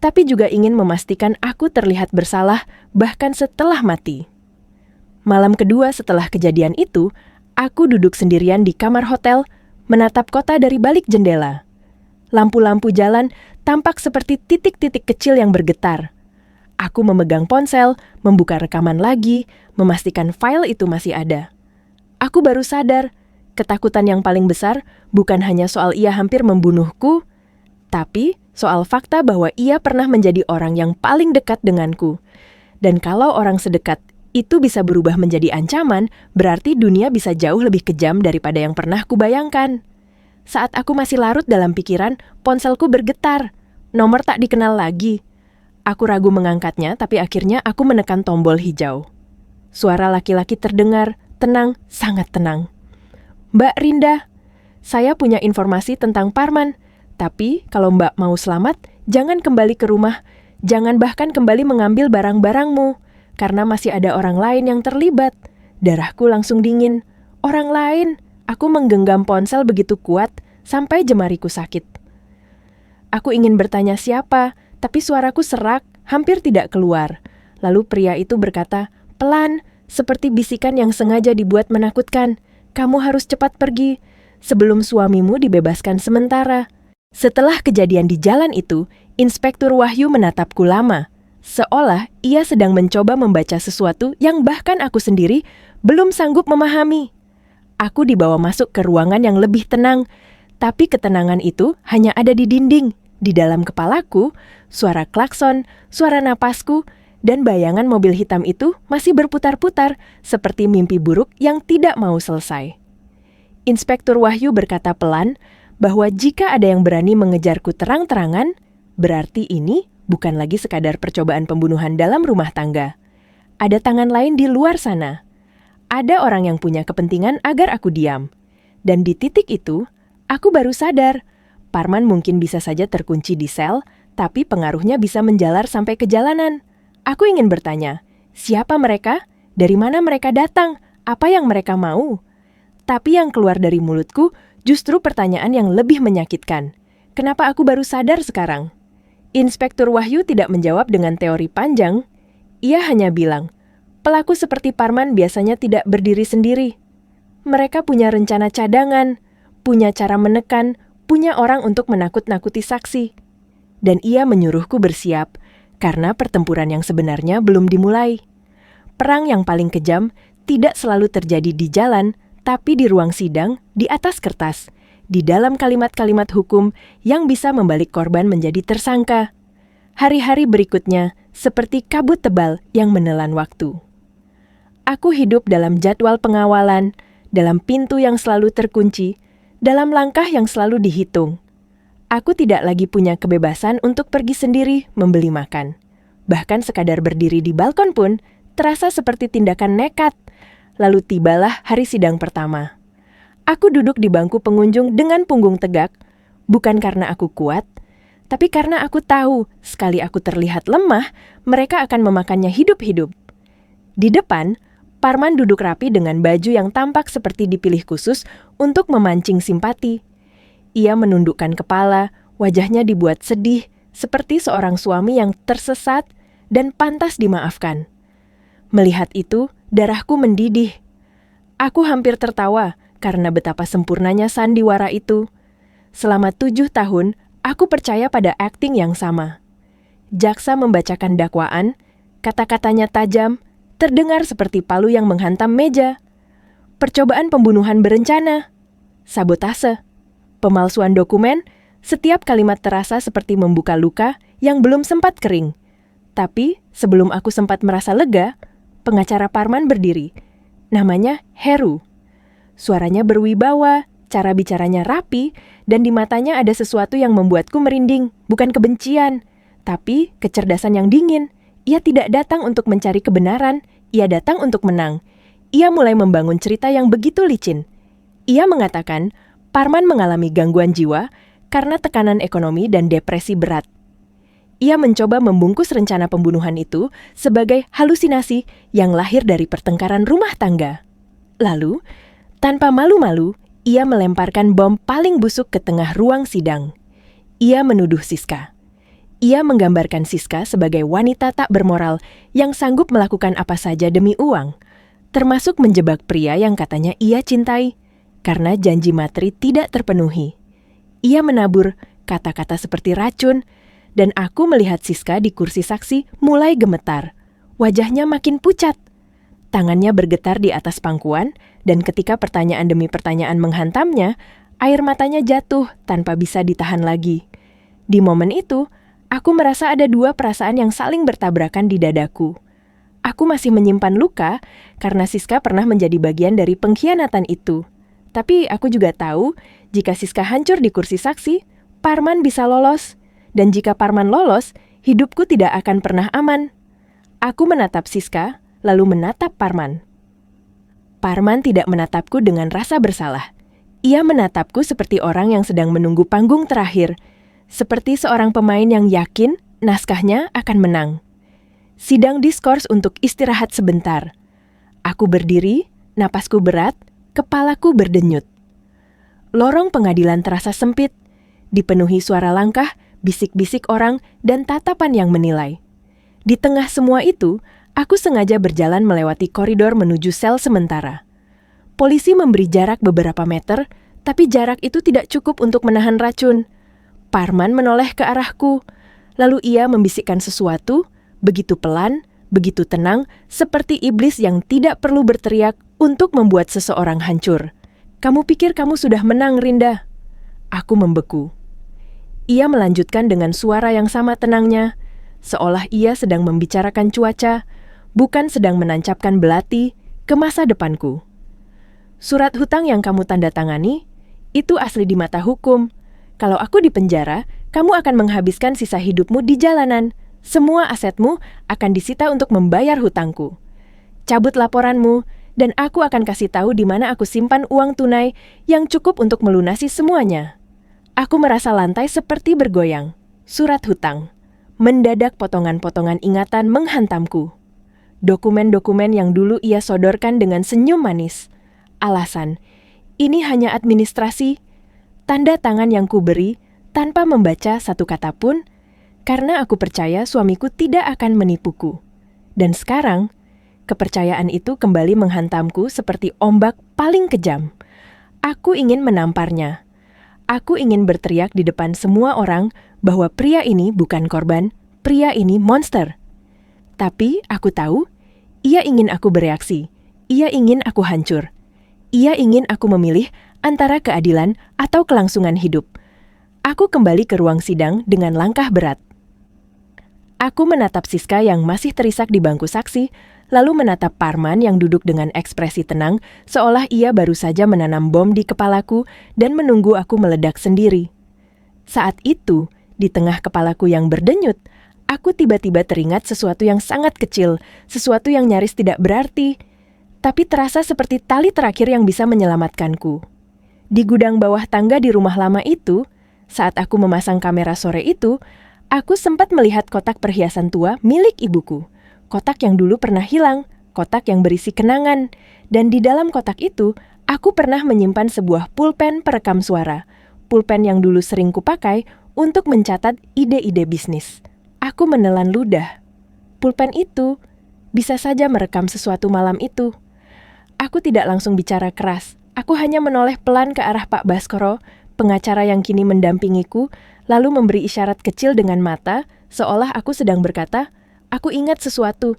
A: tapi juga ingin memastikan aku terlihat bersalah bahkan setelah mati. Malam kedua setelah kejadian itu, aku duduk sendirian di kamar hotel, menatap kota dari balik jendela. Lampu-lampu jalan tampak seperti titik-titik kecil yang bergetar. Aku memegang ponsel, membuka rekaman lagi, memastikan file itu masih ada. Aku baru sadar, ketakutan yang paling besar bukan hanya soal ia hampir membunuhku, tapi soal fakta bahwa ia pernah menjadi orang yang paling dekat denganku. Dan kalau orang sedekat itu bisa berubah menjadi ancaman, berarti dunia bisa jauh lebih kejam daripada yang pernah kubayangkan. Saat aku masih larut dalam pikiran, ponselku bergetar. Nomor tak dikenal lagi. Aku ragu mengangkatnya, tapi akhirnya aku menekan tombol hijau. Suara laki-laki terdengar, tenang, sangat tenang. Mbak Rinda, saya punya informasi tentang Parman, tapi kalau Mbak mau selamat, jangan kembali ke rumah, jangan bahkan kembali mengambil barang-barangmu, karena masih ada orang lain yang terlibat. Darahku langsung dingin. Orang lain, aku menggenggam ponsel begitu kuat, sampai jemariku sakit. Aku ingin bertanya siapa, tapi suaraku serak, hampir tidak keluar. Lalu pria itu berkata, pelan, seperti bisikan yang sengaja dibuat menakutkan. Kamu harus cepat pergi, sebelum suamimu dibebaskan sementara. Setelah kejadian di jalan itu, Inspektur Wahyu menatapku lama, seolah ia sedang mencoba membaca sesuatu yang bahkan aku sendiri belum sanggup memahami. Aku dibawa masuk ke ruangan yang lebih tenang, tapi ketenangan itu hanya ada di dinding. Di dalam kepalaku, suara klakson, suara napasku, dan bayangan mobil hitam itu masih berputar-putar seperti mimpi buruk yang tidak mau selesai. Inspektur Wahyu berkata pelan bahwa jika ada yang berani mengejarku terang-terangan, berarti ini bukan lagi sekadar percobaan pembunuhan dalam rumah tangga. Ada tangan lain di luar sana. Ada orang yang punya kepentingan agar aku diam. Dan di titik itu, aku baru sadar, Parman mungkin bisa saja terkunci di sel, tapi pengaruhnya bisa menjalar sampai ke jalanan. Aku ingin bertanya, siapa mereka? Dari mana mereka datang? Apa yang mereka mau? Tapi yang keluar dari mulutku justru pertanyaan yang lebih menyakitkan. Kenapa aku baru sadar sekarang? Inspektur Wahyu tidak menjawab dengan teori panjang. Ia hanya bilang, pelaku seperti Parman biasanya tidak berdiri sendiri. Mereka punya rencana cadangan, punya cara menekan, punya orang untuk menakut-nakuti saksi. Dan ia menyuruhku bersiap, karena pertempuran yang sebenarnya belum dimulai. Perang yang paling kejam tidak selalu terjadi di jalan, tapi di ruang sidang, di atas kertas, di dalam kalimat-kalimat hukum yang bisa membalik korban menjadi tersangka. Hari-hari berikutnya seperti kabut tebal yang menelan waktu. Aku hidup dalam jadwal pengawalan, dalam pintu yang selalu terkunci, dalam langkah yang selalu dihitung. Aku tidak lagi punya kebebasan untuk pergi sendiri membeli makan. Bahkan sekadar berdiri di balkon pun terasa seperti tindakan nekat. Lalu tibalah hari sidang pertama. Aku duduk di bangku pengunjung dengan punggung tegak, bukan karena aku kuat, Tapi karena aku tahu, sekali aku terlihat lemah, mereka akan memakannya hidup-hidup. Di depan, Parman duduk rapi dengan baju yang tampak seperti dipilih khusus untuk memancing simpati. Ia menundukkan kepala, wajahnya dibuat sedih, seperti seorang suami yang tersesat dan pantas dimaafkan. Melihat itu, darahku mendidih. Aku hampir tertawa karena betapa sempurnanya sandiwara itu. Selama 7 tahun, aku percaya pada akting yang sama. Jaksa membacakan dakwaan, kata-katanya tajam, terdengar seperti palu yang menghantam meja. Percobaan pembunuhan berencana, sabotase, pemalsuan dokumen, setiap kalimat terasa seperti membuka luka yang belum sempat kering. Tapi, sebelum aku sempat merasa lega, pengacara Parman berdiri. Namanya Heru. Suaranya berwibawa, cara bicaranya rapi, dan di matanya ada sesuatu yang membuatku merinding, bukan kebencian, tapi kecerdasan yang dingin. Ia tidak datang untuk mencari kebenaran, ia datang untuk menang. Ia mulai membangun cerita yang begitu licin. Ia mengatakan, Parman mengalami gangguan jiwa karena tekanan ekonomi dan depresi berat. Ia mencoba membungkus rencana pembunuhan itu sebagai halusinasi yang lahir dari pertengkaran rumah tangga. Lalu, tanpa malu-malu, ia melemparkan bom paling busuk ke tengah ruang sidang. Ia menuduh Siska. Ia menggambarkan Siska sebagai wanita tak bermoral yang sanggup melakukan apa saja demi uang, termasuk menjebak pria yang katanya ia cintai, karena janji materi tidak terpenuhi. Ia menabur kata-kata seperti racun, dan aku melihat Siska di kursi saksi mulai gemetar. Wajahnya makin pucat. Tangannya bergetar di atas pangkuan, dan ketika pertanyaan demi pertanyaan menghantamnya, air matanya jatuh tanpa bisa ditahan lagi. Di momen itu, aku merasa ada 2 perasaan yang saling bertabrakan di dadaku. Aku masih menyimpan luka karena Siska pernah menjadi bagian dari pengkhianatan itu. Tapi aku juga tahu, jika Siska hancur di kursi saksi, Parman bisa lolos. Dan jika Parman lolos, hidupku tidak akan pernah aman. Aku menatap Siska, lalu menatap Parman. Parman tidak menatapku dengan rasa bersalah. Ia menatapku seperti orang yang sedang menunggu panggung terakhir, seperti seorang pemain yang yakin naskahnya akan menang. Sidang diskors untuk istirahat sebentar. Aku berdiri, napasku berat, kepalaku berdenyut. Lorong pengadilan terasa sempit, dipenuhi suara langkah, bisik-bisik orang, dan tatapan yang menilai. Di tengah semua itu, aku sengaja berjalan melewati koridor menuju sel sementara. Polisi memberi jarak beberapa meter, tapi jarak itu tidak cukup untuk menahan racun. Parman menoleh ke arahku, lalu ia membisikkan sesuatu, begitu pelan, begitu tenang, seperti iblis yang tidak perlu berteriak untuk membuat seseorang hancur. Kamu pikir kamu sudah menang, Rinda? Aku membeku. Ia melanjutkan dengan suara yang sama tenangnya, seolah ia sedang membicarakan cuaca, bukan sedang menancapkan belati ke masa depanku. Surat hutang yang kamu tanda tangani, itu asli di mata hukum. Kalau aku di penjara, kamu akan menghabiskan sisa hidupmu di jalanan. Semua asetmu akan disita untuk membayar hutangku. Cabut laporanmu, dan aku akan kasih tahu di mana aku simpan uang tunai yang cukup untuk melunasi semuanya. Aku merasa lantai seperti bergoyang. Surat hutang. Mendadak potongan-potongan ingatan menghantamku. Dokumen-dokumen yang dulu ia sodorkan dengan senyum manis. Alasan, ini hanya administrasi. Tanda tangan yang kuberi tanpa membaca satu kata pun, karena aku percaya suamiku tidak akan menipuku. Dan sekarang, kepercayaan itu kembali menghantamku seperti ombak paling kejam. Aku ingin menamparnya. Aku ingin berteriak di depan semua orang bahwa pria ini bukan korban, pria ini monster. Tapi aku tahu, ia ingin aku bereaksi, ia ingin aku hancur. Ia ingin aku memilih antara keadilan atau kelangsungan hidup. Aku kembali ke ruang sidang dengan langkah berat. Aku menatap Siska yang masih terisak di bangku saksi, lalu menatap Parman yang duduk dengan ekspresi tenang, seolah ia baru saja menanam bom di kepalaku dan menunggu aku meledak sendiri. Saat itu, di tengah kepalaku yang berdenyut, aku tiba-tiba teringat sesuatu yang sangat kecil, sesuatu yang nyaris tidak berarti, tapi terasa seperti tali terakhir yang bisa menyelamatkanku. Di gudang bawah tangga di rumah lama itu, Saat aku memasang kamera sore itu, aku sempat melihat kotak perhiasan tua milik ibuku. Kotak yang dulu pernah hilang, kotak yang berisi kenangan. Dan di dalam kotak itu, aku pernah menyimpan sebuah pulpen perekam suara. Pulpen yang dulu sering kupakai untuk mencatat ide-ide bisnis. Aku menelan ludah. Pulpen itu bisa saja merekam sesuatu malam itu. Aku tidak langsung bicara keras. Aku hanya menoleh pelan ke arah Pak Baskoro, pengacara yang kini mendampingiku, lalu memberi isyarat kecil dengan mata, seolah aku sedang berkata, aku ingat sesuatu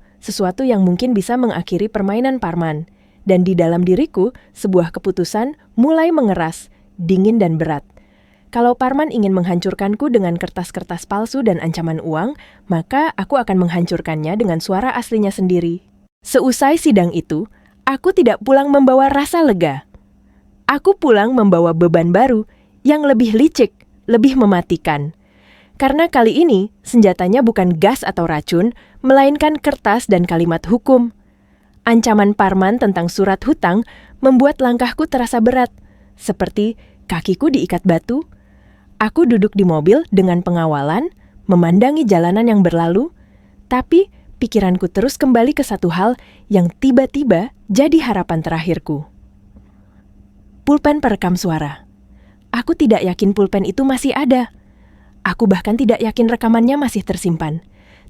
A: yang mungkin bisa mengakhiri permainan Parman. Dan di dalam diriku, sebuah keputusan mulai mengeras, dingin dan berat. Kalau Parman ingin menghancurkanku dengan kertas-kertas palsu dan ancaman uang, maka aku akan menghancurkannya dengan suara aslinya sendiri. Seusai sidang itu, aku tidak pulang membawa rasa lega. Aku pulang membawa beban baru yang lebih licik, lebih mematikan. Karena kali ini, senjatanya bukan gas atau racun, melainkan kertas dan kalimat hukum. Ancaman Parman tentang surat hutang membuat langkahku terasa berat, seperti kakiku diikat batu. Aku duduk di mobil dengan pengawalan, memandangi jalanan yang berlalu, tapi pikiranku terus kembali ke satu hal yang tiba-tiba jadi harapan terakhirku. Pulpen perekam suara. Aku tidak yakin pulpen itu masih ada. Aku bahkan tidak yakin rekamannya masih tersimpan.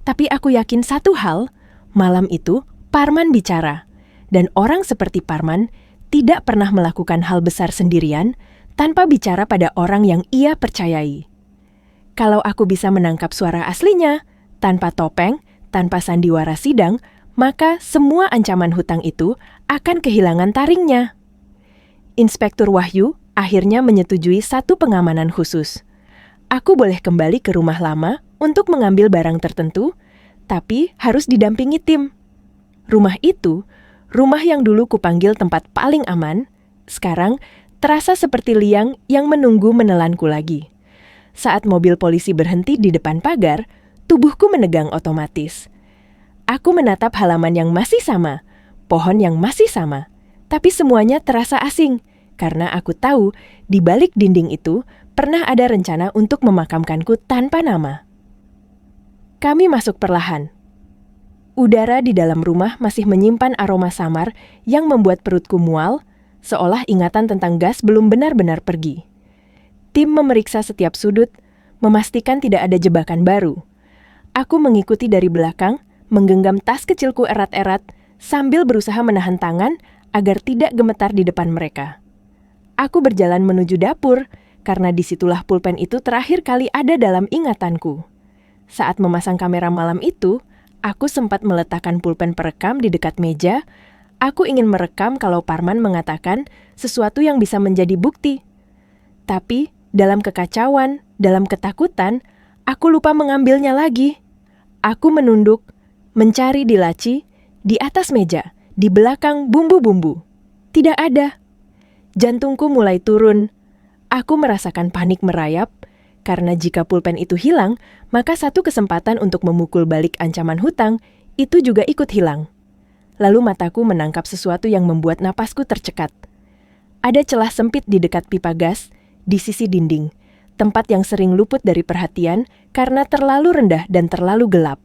A: Tapi aku yakin satu hal, malam itu Parman bicara. Dan orang seperti Parman tidak pernah melakukan hal besar sendirian tanpa bicara pada orang yang ia percayai. Kalau aku bisa menangkap suara aslinya, tanpa topeng, tanpa sandiwara sidang, maka semua ancaman hutang itu akan kehilangan taringnya. Inspektur Wahyu akhirnya menyetujui satu pengamanan khusus. Aku boleh kembali ke rumah lama untuk mengambil barang tertentu, tapi harus didampingi tim. Rumah itu, rumah yang dulu kupanggil tempat paling aman, sekarang terasa seperti liang yang menunggu menelanku lagi. Saat mobil polisi berhenti di depan pagar, tubuhku menegang otomatis. Aku menatap halaman yang masih sama, pohon yang masih sama, tapi semuanya terasa asing, karena aku tahu di balik dinding itu pernah ada rencana untuk memakamkanku tanpa nama. Kami masuk perlahan. Udara di dalam rumah masih menyimpan aroma samar yang membuat perutku mual, seolah ingatan tentang gas belum benar-benar pergi. Tim memeriksa setiap sudut, memastikan tidak ada jebakan baru. Aku mengikuti dari belakang, menggenggam tas kecilku erat-erat, sambil berusaha menahan tangan agar tidak gemetar di depan mereka. Aku berjalan menuju dapur, karena disitulah pulpen itu terakhir kali ada dalam ingatanku. Saat memasang kamera malam itu, aku sempat meletakkan pulpen perekam di dekat meja. Aku ingin merekam kalau Parman mengatakan sesuatu yang bisa menjadi bukti. Tapi, dalam kekacauan, dalam ketakutan, aku lupa mengambilnya lagi. Aku menunduk, mencari di laci, di atas meja, di belakang bumbu-bumbu. Tidak ada. Jantungku mulai turun. Aku merasakan panik merayap, karena jika pulpen itu hilang, maka satu kesempatan untuk memukul balik ancaman hutang itu juga ikut hilang. Lalu mataku menangkap sesuatu yang membuat napasku tercekat. Ada celah sempit di dekat pipa gas, di sisi dinding, tempat yang sering luput dari perhatian karena terlalu rendah dan terlalu gelap.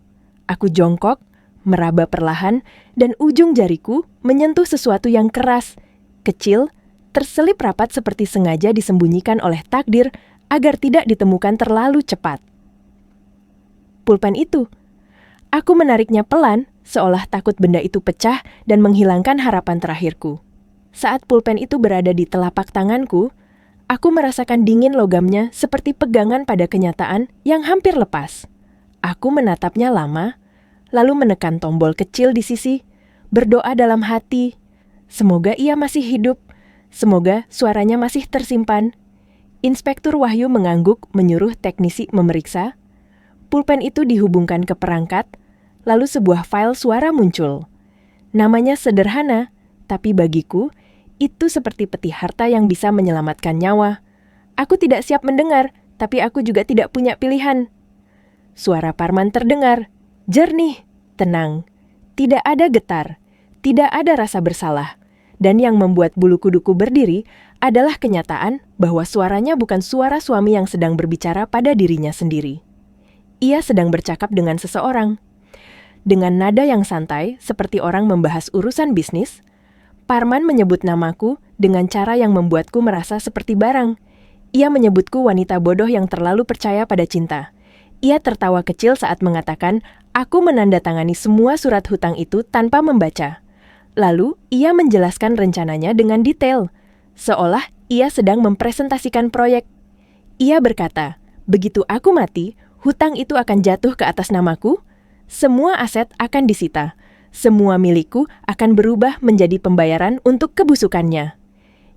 A: Aku jongkok, meraba perlahan, dan ujung jariku menyentuh sesuatu yang keras, kecil, terselip rapat seperti sengaja disembunyikan oleh takdir agar tidak ditemukan terlalu cepat. Pulpen itu. Aku menariknya pelan, seolah takut benda itu pecah dan menghilangkan harapan terakhirku. Saat pulpen itu berada di telapak tanganku, aku merasakan dingin logamnya seperti pegangan pada kenyataan yang hampir lepas. Aku menatapnya lama, lalu menekan tombol kecil di sisi, berdoa dalam hati. Semoga ia masih hidup, semoga suaranya masih tersimpan. Inspektur Wahyu mengangguk menyuruh teknisi memeriksa. Pulpen itu dihubungkan ke perangkat, lalu sebuah file suara muncul. Namanya sederhana, tapi bagiku, itu seperti peti harta yang bisa menyelamatkan nyawa. Aku tidak siap mendengar, tapi aku juga tidak punya pilihan. Suara Parman terdengar, jernih, tenang. Tidak ada getar, tidak ada rasa bersalah. Dan yang membuat bulu kuduku berdiri adalah kenyataan bahwa suaranya bukan suara suami yang sedang berbicara pada dirinya sendiri. Ia sedang bercakap dengan seseorang. Dengan nada yang santai, seperti orang membahas urusan bisnis, Parman menyebut namaku dengan cara yang membuatku merasa seperti barang. Ia menyebutku wanita bodoh yang terlalu percaya pada cinta. Ia tertawa kecil saat mengatakan, aku menandatangani semua surat hutang itu tanpa membaca. Lalu, ia menjelaskan rencananya dengan detail, seolah ia sedang mempresentasikan proyek. Ia berkata, begitu aku mati, hutang itu akan jatuh ke atas namaku, semua aset akan disita, semua milikku akan berubah menjadi pembayaran untuk kebusukannya.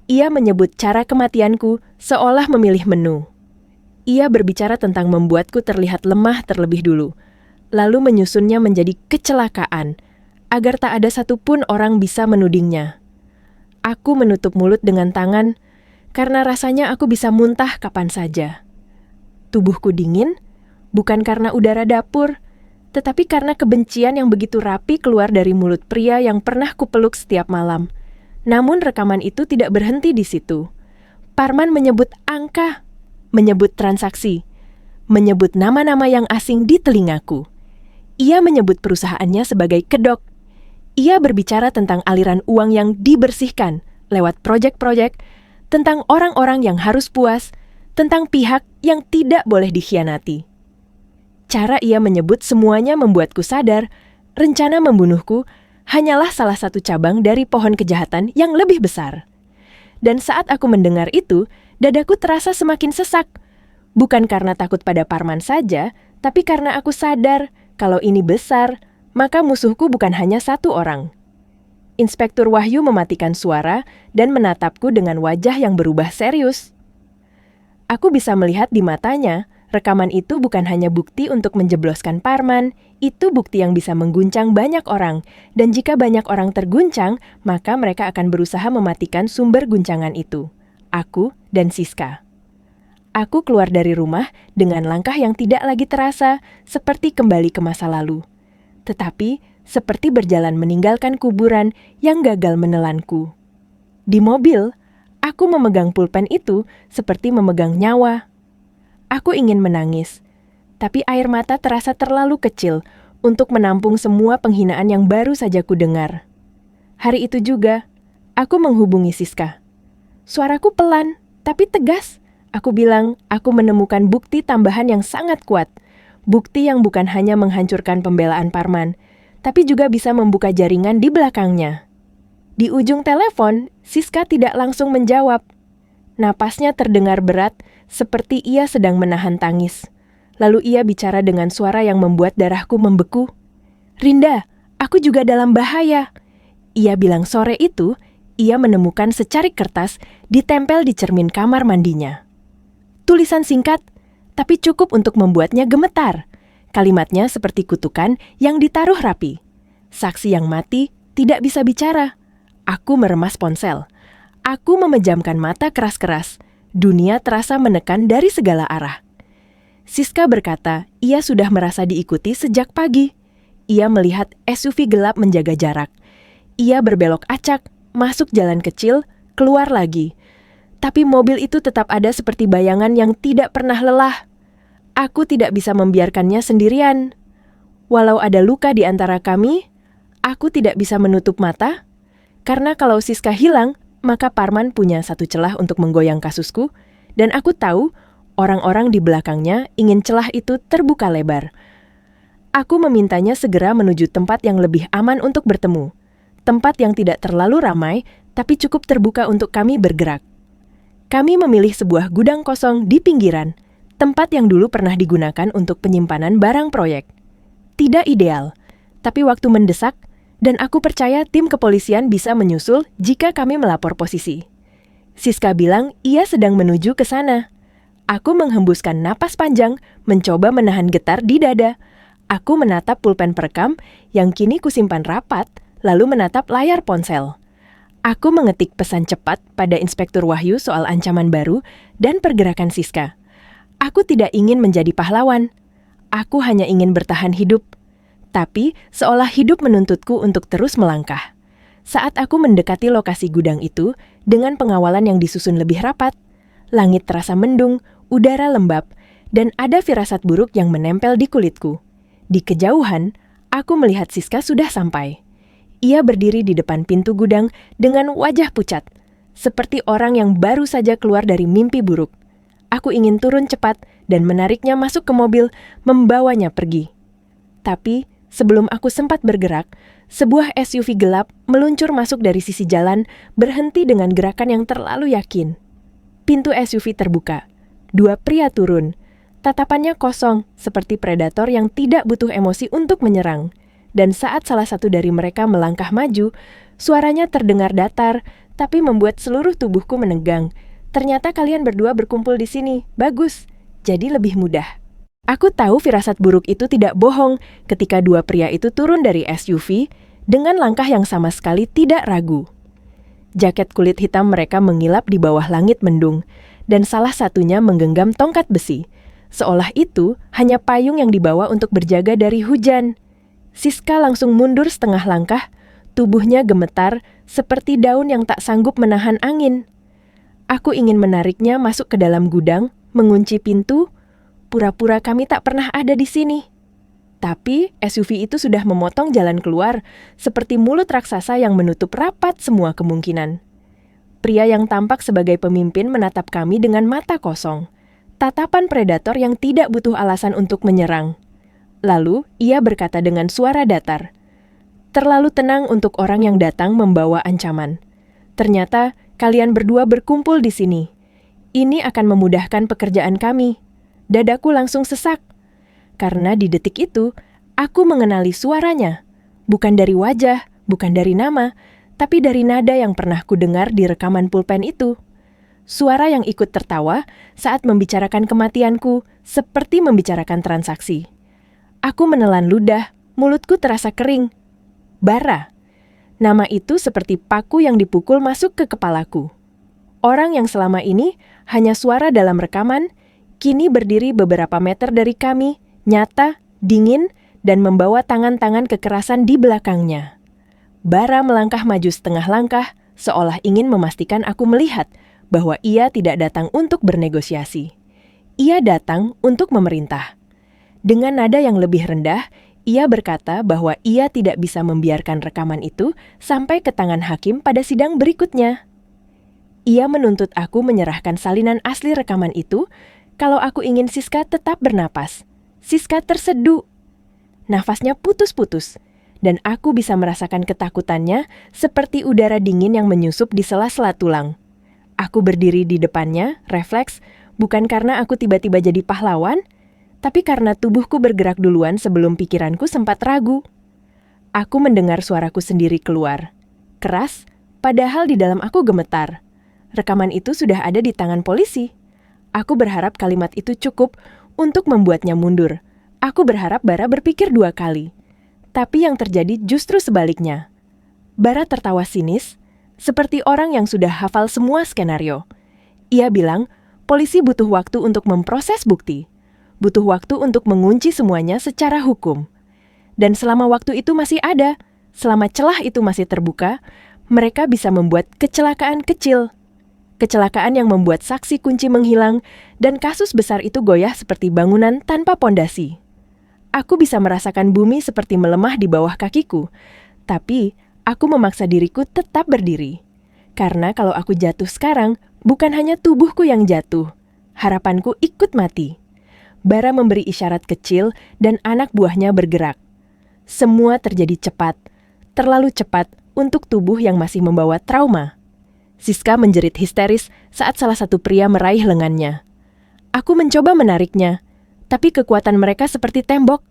A: Ia menyebut cara kematianku seolah memilih menu. Ia berbicara tentang membuatku terlihat lemah terlebih dulu, lalu menyusunnya menjadi kecelakaan, agar tak ada satupun orang bisa menudingnya. Aku menutup mulut dengan tangan, karena rasanya aku bisa muntah kapan saja. Tubuhku dingin, bukan karena udara dapur, tetapi karena kebencian yang begitu rapi keluar dari mulut pria yang pernah kupeluk setiap malam. Namun rekaman itu tidak berhenti di situ. Parman menyebut angka, menyebut transaksi, menyebut nama-nama yang asing di telingaku. Ia menyebut perusahaannya sebagai kedok. Ia berbicara tentang aliran uang yang dibersihkan lewat proyek-proyek, tentang orang-orang yang harus puas, tentang pihak yang tidak boleh dikhianati. Cara ia menyebut semuanya membuatku sadar, rencana membunuhku hanyalah salah satu cabang dari pohon kejahatan yang lebih besar. Dan saat aku mendengar itu, dadaku terasa semakin sesak. Bukan karena takut pada Parman saja, tapi karena aku sadar kalau ini besar, maka musuhku bukan hanya satu orang. Inspektur Wahyu mematikan suara dan menatapku dengan wajah yang berubah serius. Aku bisa melihat di matanya, rekaman itu bukan hanya bukti untuk menjebloskan Parman, itu bukti yang bisa mengguncang banyak orang, dan jika banyak orang terguncang, maka mereka akan berusaha mematikan sumber guncangan itu, aku dan Siska. Aku keluar dari rumah dengan langkah yang tidak lagi terasa, seperti kembali ke masa lalu. Tetapi, seperti berjalan meninggalkan kuburan yang gagal menelanku. Di mobil, aku memegang pulpen itu seperti memegang nyawa. Aku ingin menangis, tapi air mata terasa terlalu kecil untuk menampung semua penghinaan yang baru saja kudengar. Hari itu juga, aku menghubungi Siska. Suaraku pelan, tapi tegas. Aku bilang, aku menemukan bukti tambahan yang sangat kuat. Bukti yang bukan hanya menghancurkan pembelaan Parman, tapi juga bisa membuka jaringan di belakangnya. Di ujung telepon, Siska tidak langsung menjawab. Napasnya terdengar berat, seperti ia sedang menahan tangis. Lalu ia bicara dengan suara yang membuat darahku membeku. Rinda, aku juga dalam bahaya. Ia bilang sore itu, ia menemukan secarik kertas ditempel di cermin kamar mandinya. Tulisan singkat, tapi cukup untuk membuatnya gemetar. Kalimatnya seperti kutukan yang ditaruh rapi. Saksi yang mati tidak bisa bicara. Aku meremas ponsel. Aku memejamkan mata keras-keras. Dunia terasa menekan dari segala arah. Siska berkata, ia sudah merasa diikuti sejak pagi. Ia melihat SUV gelap menjaga jarak. Ia berbelok acak, masuk jalan kecil, keluar lagi. Tapi mobil itu tetap ada seperti bayangan yang tidak pernah lelah. Aku tidak bisa membiarkannya sendirian. Walau ada luka di antara kami, aku tidak bisa menutup mata. Karena kalau Siska hilang, maka Parman punya satu celah untuk menggoyang kasusku, dan aku tahu orang-orang di belakangnya ingin celah itu terbuka lebar. Aku memintanya segera menuju tempat yang lebih aman untuk bertemu. Tempat yang tidak terlalu ramai, tapi cukup terbuka untuk kami bergerak. Kami memilih sebuah gudang kosong di pinggiran, tempat yang dulu pernah digunakan untuk penyimpanan barang proyek. Tidak ideal, tapi waktu mendesak, dan aku percaya tim kepolisian bisa menyusul jika kami melapor posisi. Siska bilang ia sedang menuju ke sana. Aku menghembuskan napas panjang, mencoba menahan getar di dada. Aku menatap pulpen perekam yang kini kusimpan rapat, lalu menatap layar ponsel. Aku mengetik pesan cepat pada Inspektur Wahyu soal ancaman baru dan pergerakan Siska. Aku tidak ingin menjadi pahlawan. Aku hanya ingin bertahan hidup. Tapi, seolah hidup menuntutku untuk terus melangkah. Saat aku mendekati lokasi gudang itu, dengan pengawalan yang disusun lebih rapat, langit terasa mendung, udara lembab, dan ada firasat buruk yang menempel di kulitku. Di kejauhan, aku melihat Siska sudah sampai. Ia berdiri di depan pintu gudang dengan wajah pucat, seperti orang yang baru saja keluar dari mimpi buruk. Aku ingin turun cepat dan menariknya masuk ke mobil, membawanya pergi. Tapi, sebelum aku sempat bergerak, sebuah SUV gelap meluncur masuk dari sisi jalan, berhenti dengan gerakan yang terlalu yakin. Pintu SUV terbuka. 2 pria turun. Tatapannya kosong, seperti predator yang tidak butuh emosi untuk menyerang. Dan saat salah satu dari mereka melangkah maju, suaranya terdengar datar, tapi membuat seluruh tubuhku menegang. Ternyata kalian berdua berkumpul di sini. Bagus. Jadi lebih mudah. Aku tahu firasat buruk itu tidak bohong ketika 2 pria itu turun dari SUV dengan langkah yang sama sekali tidak ragu. Jaket kulit hitam mereka mengilap di bawah langit mendung, dan salah satunya menggenggam tongkat besi, seolah itu hanya payung yang dibawa untuk berjaga dari hujan. Siska langsung mundur setengah langkah, tubuhnya gemetar seperti daun yang tak sanggup menahan angin. Aku ingin menariknya masuk ke dalam gudang, mengunci pintu. Pura-pura kami tak pernah ada di sini. Tapi SUV itu sudah memotong jalan keluar, seperti mulut raksasa yang menutup rapat semua kemungkinan. Pria yang tampak sebagai pemimpin menatap kami dengan mata kosong. Tatapan predator yang tidak butuh alasan untuk menyerang. Lalu, ia berkata dengan suara datar, "Terlalu tenang untuk orang yang datang membawa ancaman. Ternyata, kalian berdua berkumpul di sini. Ini akan memudahkan pekerjaan kami." Dadaku langsung sesak. Karena di detik itu, aku mengenali suaranya. Bukan dari wajah, bukan dari nama, tapi dari nada yang pernah kudengar di rekaman pulpen itu. Suara yang ikut tertawa saat membicarakan kematianku, seperti membicarakan transaksi. Aku menelan ludah, mulutku terasa kering. Bara. Nama itu seperti paku yang dipukul masuk ke kepalaku. Orang yang selama ini hanya suara dalam rekaman, kini berdiri beberapa meter dari kami, nyata, dingin, dan membawa tangan-tangan kekerasan di belakangnya. Bara melangkah maju setengah langkah, seolah ingin memastikan aku melihat bahwa ia tidak datang untuk bernegosiasi. Ia datang untuk memerintah. Dengan nada yang lebih rendah, ia berkata bahwa ia tidak bisa membiarkan rekaman itu sampai ke tangan hakim pada sidang berikutnya. Ia menuntut aku menyerahkan salinan asli rekaman itu kalau aku ingin Siska tetap bernapas. Siska terseduh. Nafasnya putus-putus, dan aku bisa merasakan ketakutannya seperti udara dingin yang menyusup di sela-sela tulang. Aku berdiri di depannya, refleks, bukan karena aku tiba-tiba jadi pahlawan, tapi karena tubuhku bergerak duluan sebelum pikiranku sempat ragu. Aku mendengar suaraku sendiri keluar. Keras, padahal di dalam aku gemetar. Rekaman itu sudah ada di tangan polisi. Aku berharap kalimat itu cukup untuk membuatnya mundur. Aku berharap Bara berpikir 2 kali. Tapi yang terjadi justru sebaliknya. Bara tertawa sinis, seperti orang yang sudah hafal semua skenario. Ia bilang, polisi butuh waktu untuk memproses bukti. Butuh waktu untuk mengunci semuanya secara hukum. Dan selama waktu itu masih ada, selama celah itu masih terbuka, mereka bisa membuat kecelakaan kecil. Kecelakaan yang membuat saksi kunci menghilang, dan kasus besar itu goyah seperti bangunan tanpa pondasi. Aku bisa merasakan bumi seperti melemah di bawah kakiku, tapi aku memaksa diriku tetap berdiri. Karena kalau aku jatuh sekarang, bukan hanya tubuhku yang jatuh, harapanku ikut mati. Bara memberi isyarat kecil dan anak buahnya bergerak. Semua terjadi cepat, terlalu cepat untuk tubuh yang masih membawa trauma. Siska menjerit histeris saat salah satu pria meraih lengannya. Aku mencoba menariknya, tapi kekuatan mereka seperti tembok.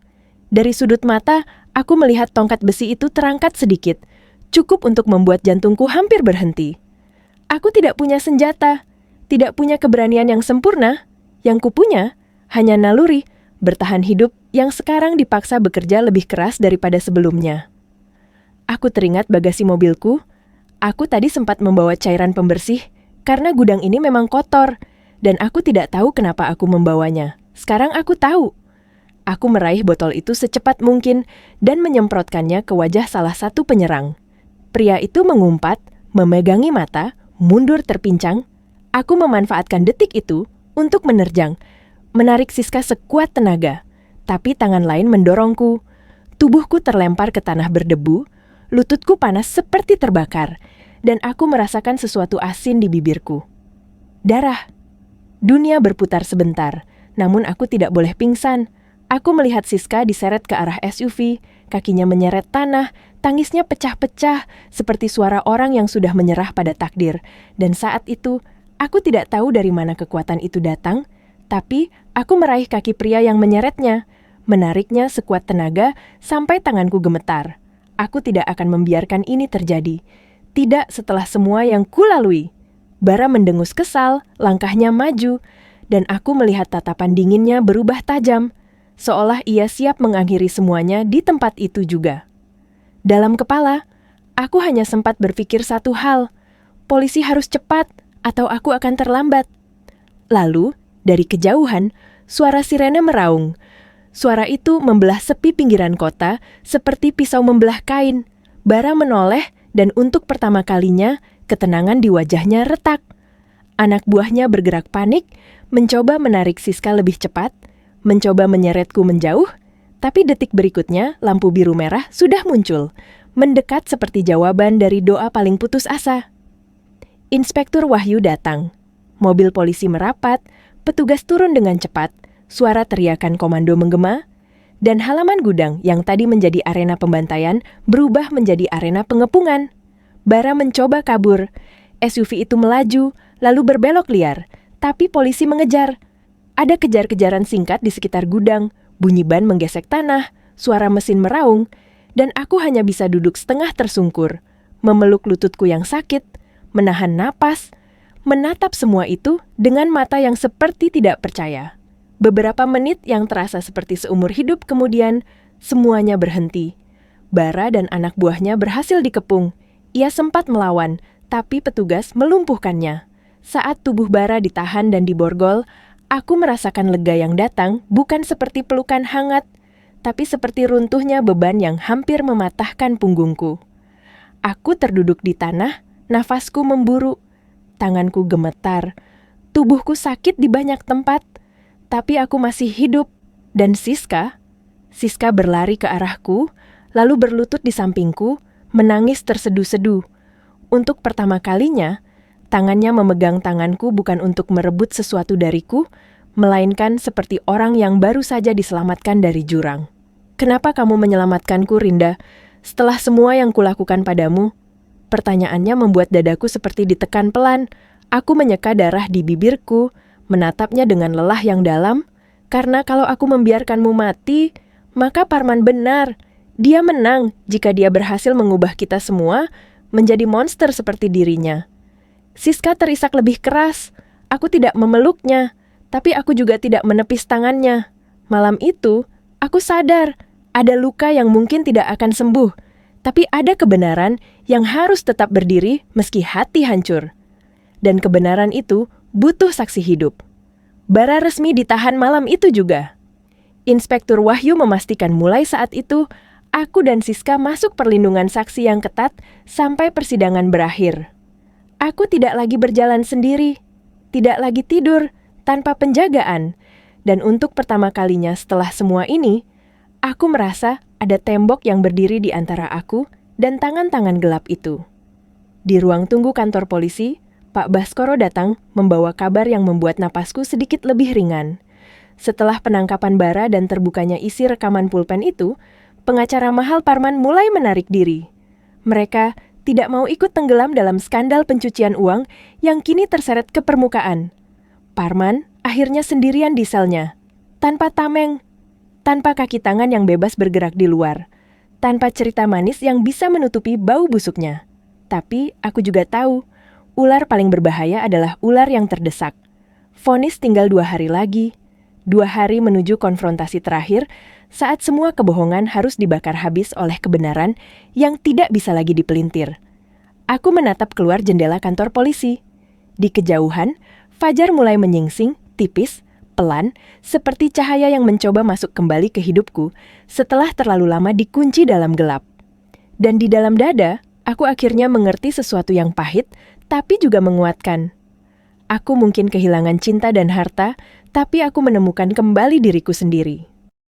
A: Dari sudut mata, aku melihat tongkat besi itu terangkat sedikit, cukup untuk membuat jantungku hampir berhenti. Aku tidak punya senjata, tidak punya keberanian yang sempurna. Yang kupunya hanya naluri, bertahan hidup yang sekarang dipaksa bekerja lebih keras daripada sebelumnya. Aku teringat bagasi mobilku. Aku tadi sempat membawa cairan pembersih karena gudang ini memang kotor, dan aku tidak tahu kenapa aku membawanya. Sekarang aku tahu. Aku meraih botol itu secepat mungkin dan menyemprotkannya ke wajah salah satu penyerang. Pria itu mengumpat, memegangi mata, mundur terpincang. Aku memanfaatkan detik itu untuk menerjang, menarik Siska sekuat tenaga. Tapi tangan lain mendorongku. Tubuhku terlempar ke tanah berdebu, lututku panas seperti terbakar, dan aku merasakan sesuatu asin di bibirku. Darah. Dunia berputar sebentar, namun aku tidak boleh pingsan. Aku melihat Siska diseret ke arah SUV, kakinya menyeret tanah, tangisnya pecah-pecah seperti suara orang yang sudah menyerah pada takdir. Dan saat itu, aku tidak tahu dari mana kekuatan itu datang, tapi aku meraih kaki pria yang menyeretnya, menariknya sekuat tenaga sampai tanganku gemetar. Aku tidak akan membiarkan ini terjadi. Tidak setelah semua yang kulalui. Bara mendengus kesal, langkahnya maju, dan aku melihat tatapan dinginnya berubah tajam, seolah ia siap mengakhiri semuanya di tempat itu juga. Dalam kepala, aku hanya sempat berpikir satu hal, polisi harus cepat atau aku akan terlambat. Lalu, dari kejauhan, suara sirene meraung. Suara itu membelah sepi pinggiran kota seperti pisau membelah kain. Bara menoleh dan untuk pertama kalinya, ketenangan di wajahnya retak. Anak buahnya bergerak panik, mencoba menarik Siska lebih cepat, mencoba menyeretku menjauh, tapi detik berikutnya lampu biru merah sudah muncul, mendekat seperti jawaban dari doa paling putus asa. Inspektur Wahyu datang. Mobil polisi merapat, petugas turun dengan cepat, suara teriakan komando menggema, dan halaman gudang yang tadi menjadi arena pembantaian berubah menjadi arena pengepungan. Bara mencoba kabur. SUV itu melaju, lalu berbelok liar, tapi polisi mengejar. Ada kejar-kejaran singkat di sekitar gudang, bunyi ban menggesek tanah, suara mesin meraung, dan aku hanya bisa duduk setengah tersungkur, memeluk lututku yang sakit, menahan napas, menatap semua itu dengan mata yang seperti tidak percaya. Beberapa menit yang terasa seperti seumur hidup kemudian, semuanya berhenti. Bara dan anak buahnya berhasil dikepung. Ia sempat melawan, tapi petugas melumpuhkannya. Saat tubuh Bara ditahan dan diborgol, aku merasakan lega yang datang bukan seperti pelukan hangat, tapi seperti runtuhnya beban yang hampir mematahkan punggungku. Aku terduduk di tanah, nafasku memburu, tanganku gemetar, tubuhku sakit di banyak tempat, tapi aku masih hidup. Dan Siska berlari ke arahku, lalu berlutut di sampingku, menangis terseduh-seduh. Untuk pertama kalinya, tangannya memegang tanganku bukan untuk merebut sesuatu dariku, melainkan seperti orang yang baru saja diselamatkan dari jurang. "Kenapa kamu menyelamatkanku, Rinda, setelah semua yang kulakukan padamu?" Pertanyaannya membuat dadaku seperti ditekan pelan. Aku menyeka darah di bibirku, menatapnya dengan lelah yang dalam, karena kalau aku membiarkanmu mati, maka Parman benar. Dia menang jika dia berhasil mengubah kita semua menjadi monster seperti dirinya. Siska terisak lebih keras. Aku tidak memeluknya, tapi aku juga tidak menepis tangannya. Malam itu, aku sadar ada luka yang mungkin tidak akan sembuh, tapi ada kebenaran yang harus tetap berdiri meski hati hancur. Dan kebenaran itu butuh saksi hidup. Bara resmi ditahan malam itu juga. Inspektur Wahyu memastikan mulai saat itu, aku dan Siska masuk perlindungan saksi yang ketat sampai persidangan berakhir. Aku tidak lagi berjalan sendiri, tidak lagi tidur tanpa penjagaan, dan untuk pertama kalinya setelah semua ini, aku merasa ada tembok yang berdiri di antara aku dan tangan-tangan gelap itu. Di ruang tunggu kantor polisi, Pak Baskoro datang membawa kabar yang membuat napasku sedikit lebih ringan. Setelah penangkapan Bara dan terbukanya isi rekaman pulpen itu, pengacara mahal Parman mulai menarik diri. Mereka tidak mau ikut tenggelam dalam skandal pencucian uang yang kini terseret ke permukaan. Parman akhirnya sendirian di selnya, tanpa tameng, tanpa kaki tangan yang bebas bergerak di luar, tanpa cerita manis yang bisa menutupi bau busuknya. Tapi aku juga tahu, ular paling berbahaya adalah ular yang terdesak. Vonis tinggal 2 hari lagi. 2 hari menuju konfrontasi terakhir saat semua kebohongan harus dibakar habis oleh kebenaran yang tidak bisa lagi dipelintir. Aku menatap keluar jendela kantor polisi. Di kejauhan, fajar mulai menyingsing, tipis, pelan, seperti cahaya yang mencoba masuk kembali ke hidupku setelah terlalu lama dikunci dalam gelap. Dan di dalam dada, Aku akhirnya mengerti sesuatu yang pahit, tapi juga menguatkan. Aku mungkin kehilangan cinta dan harta, tapi aku menemukan kembali diriku sendiri.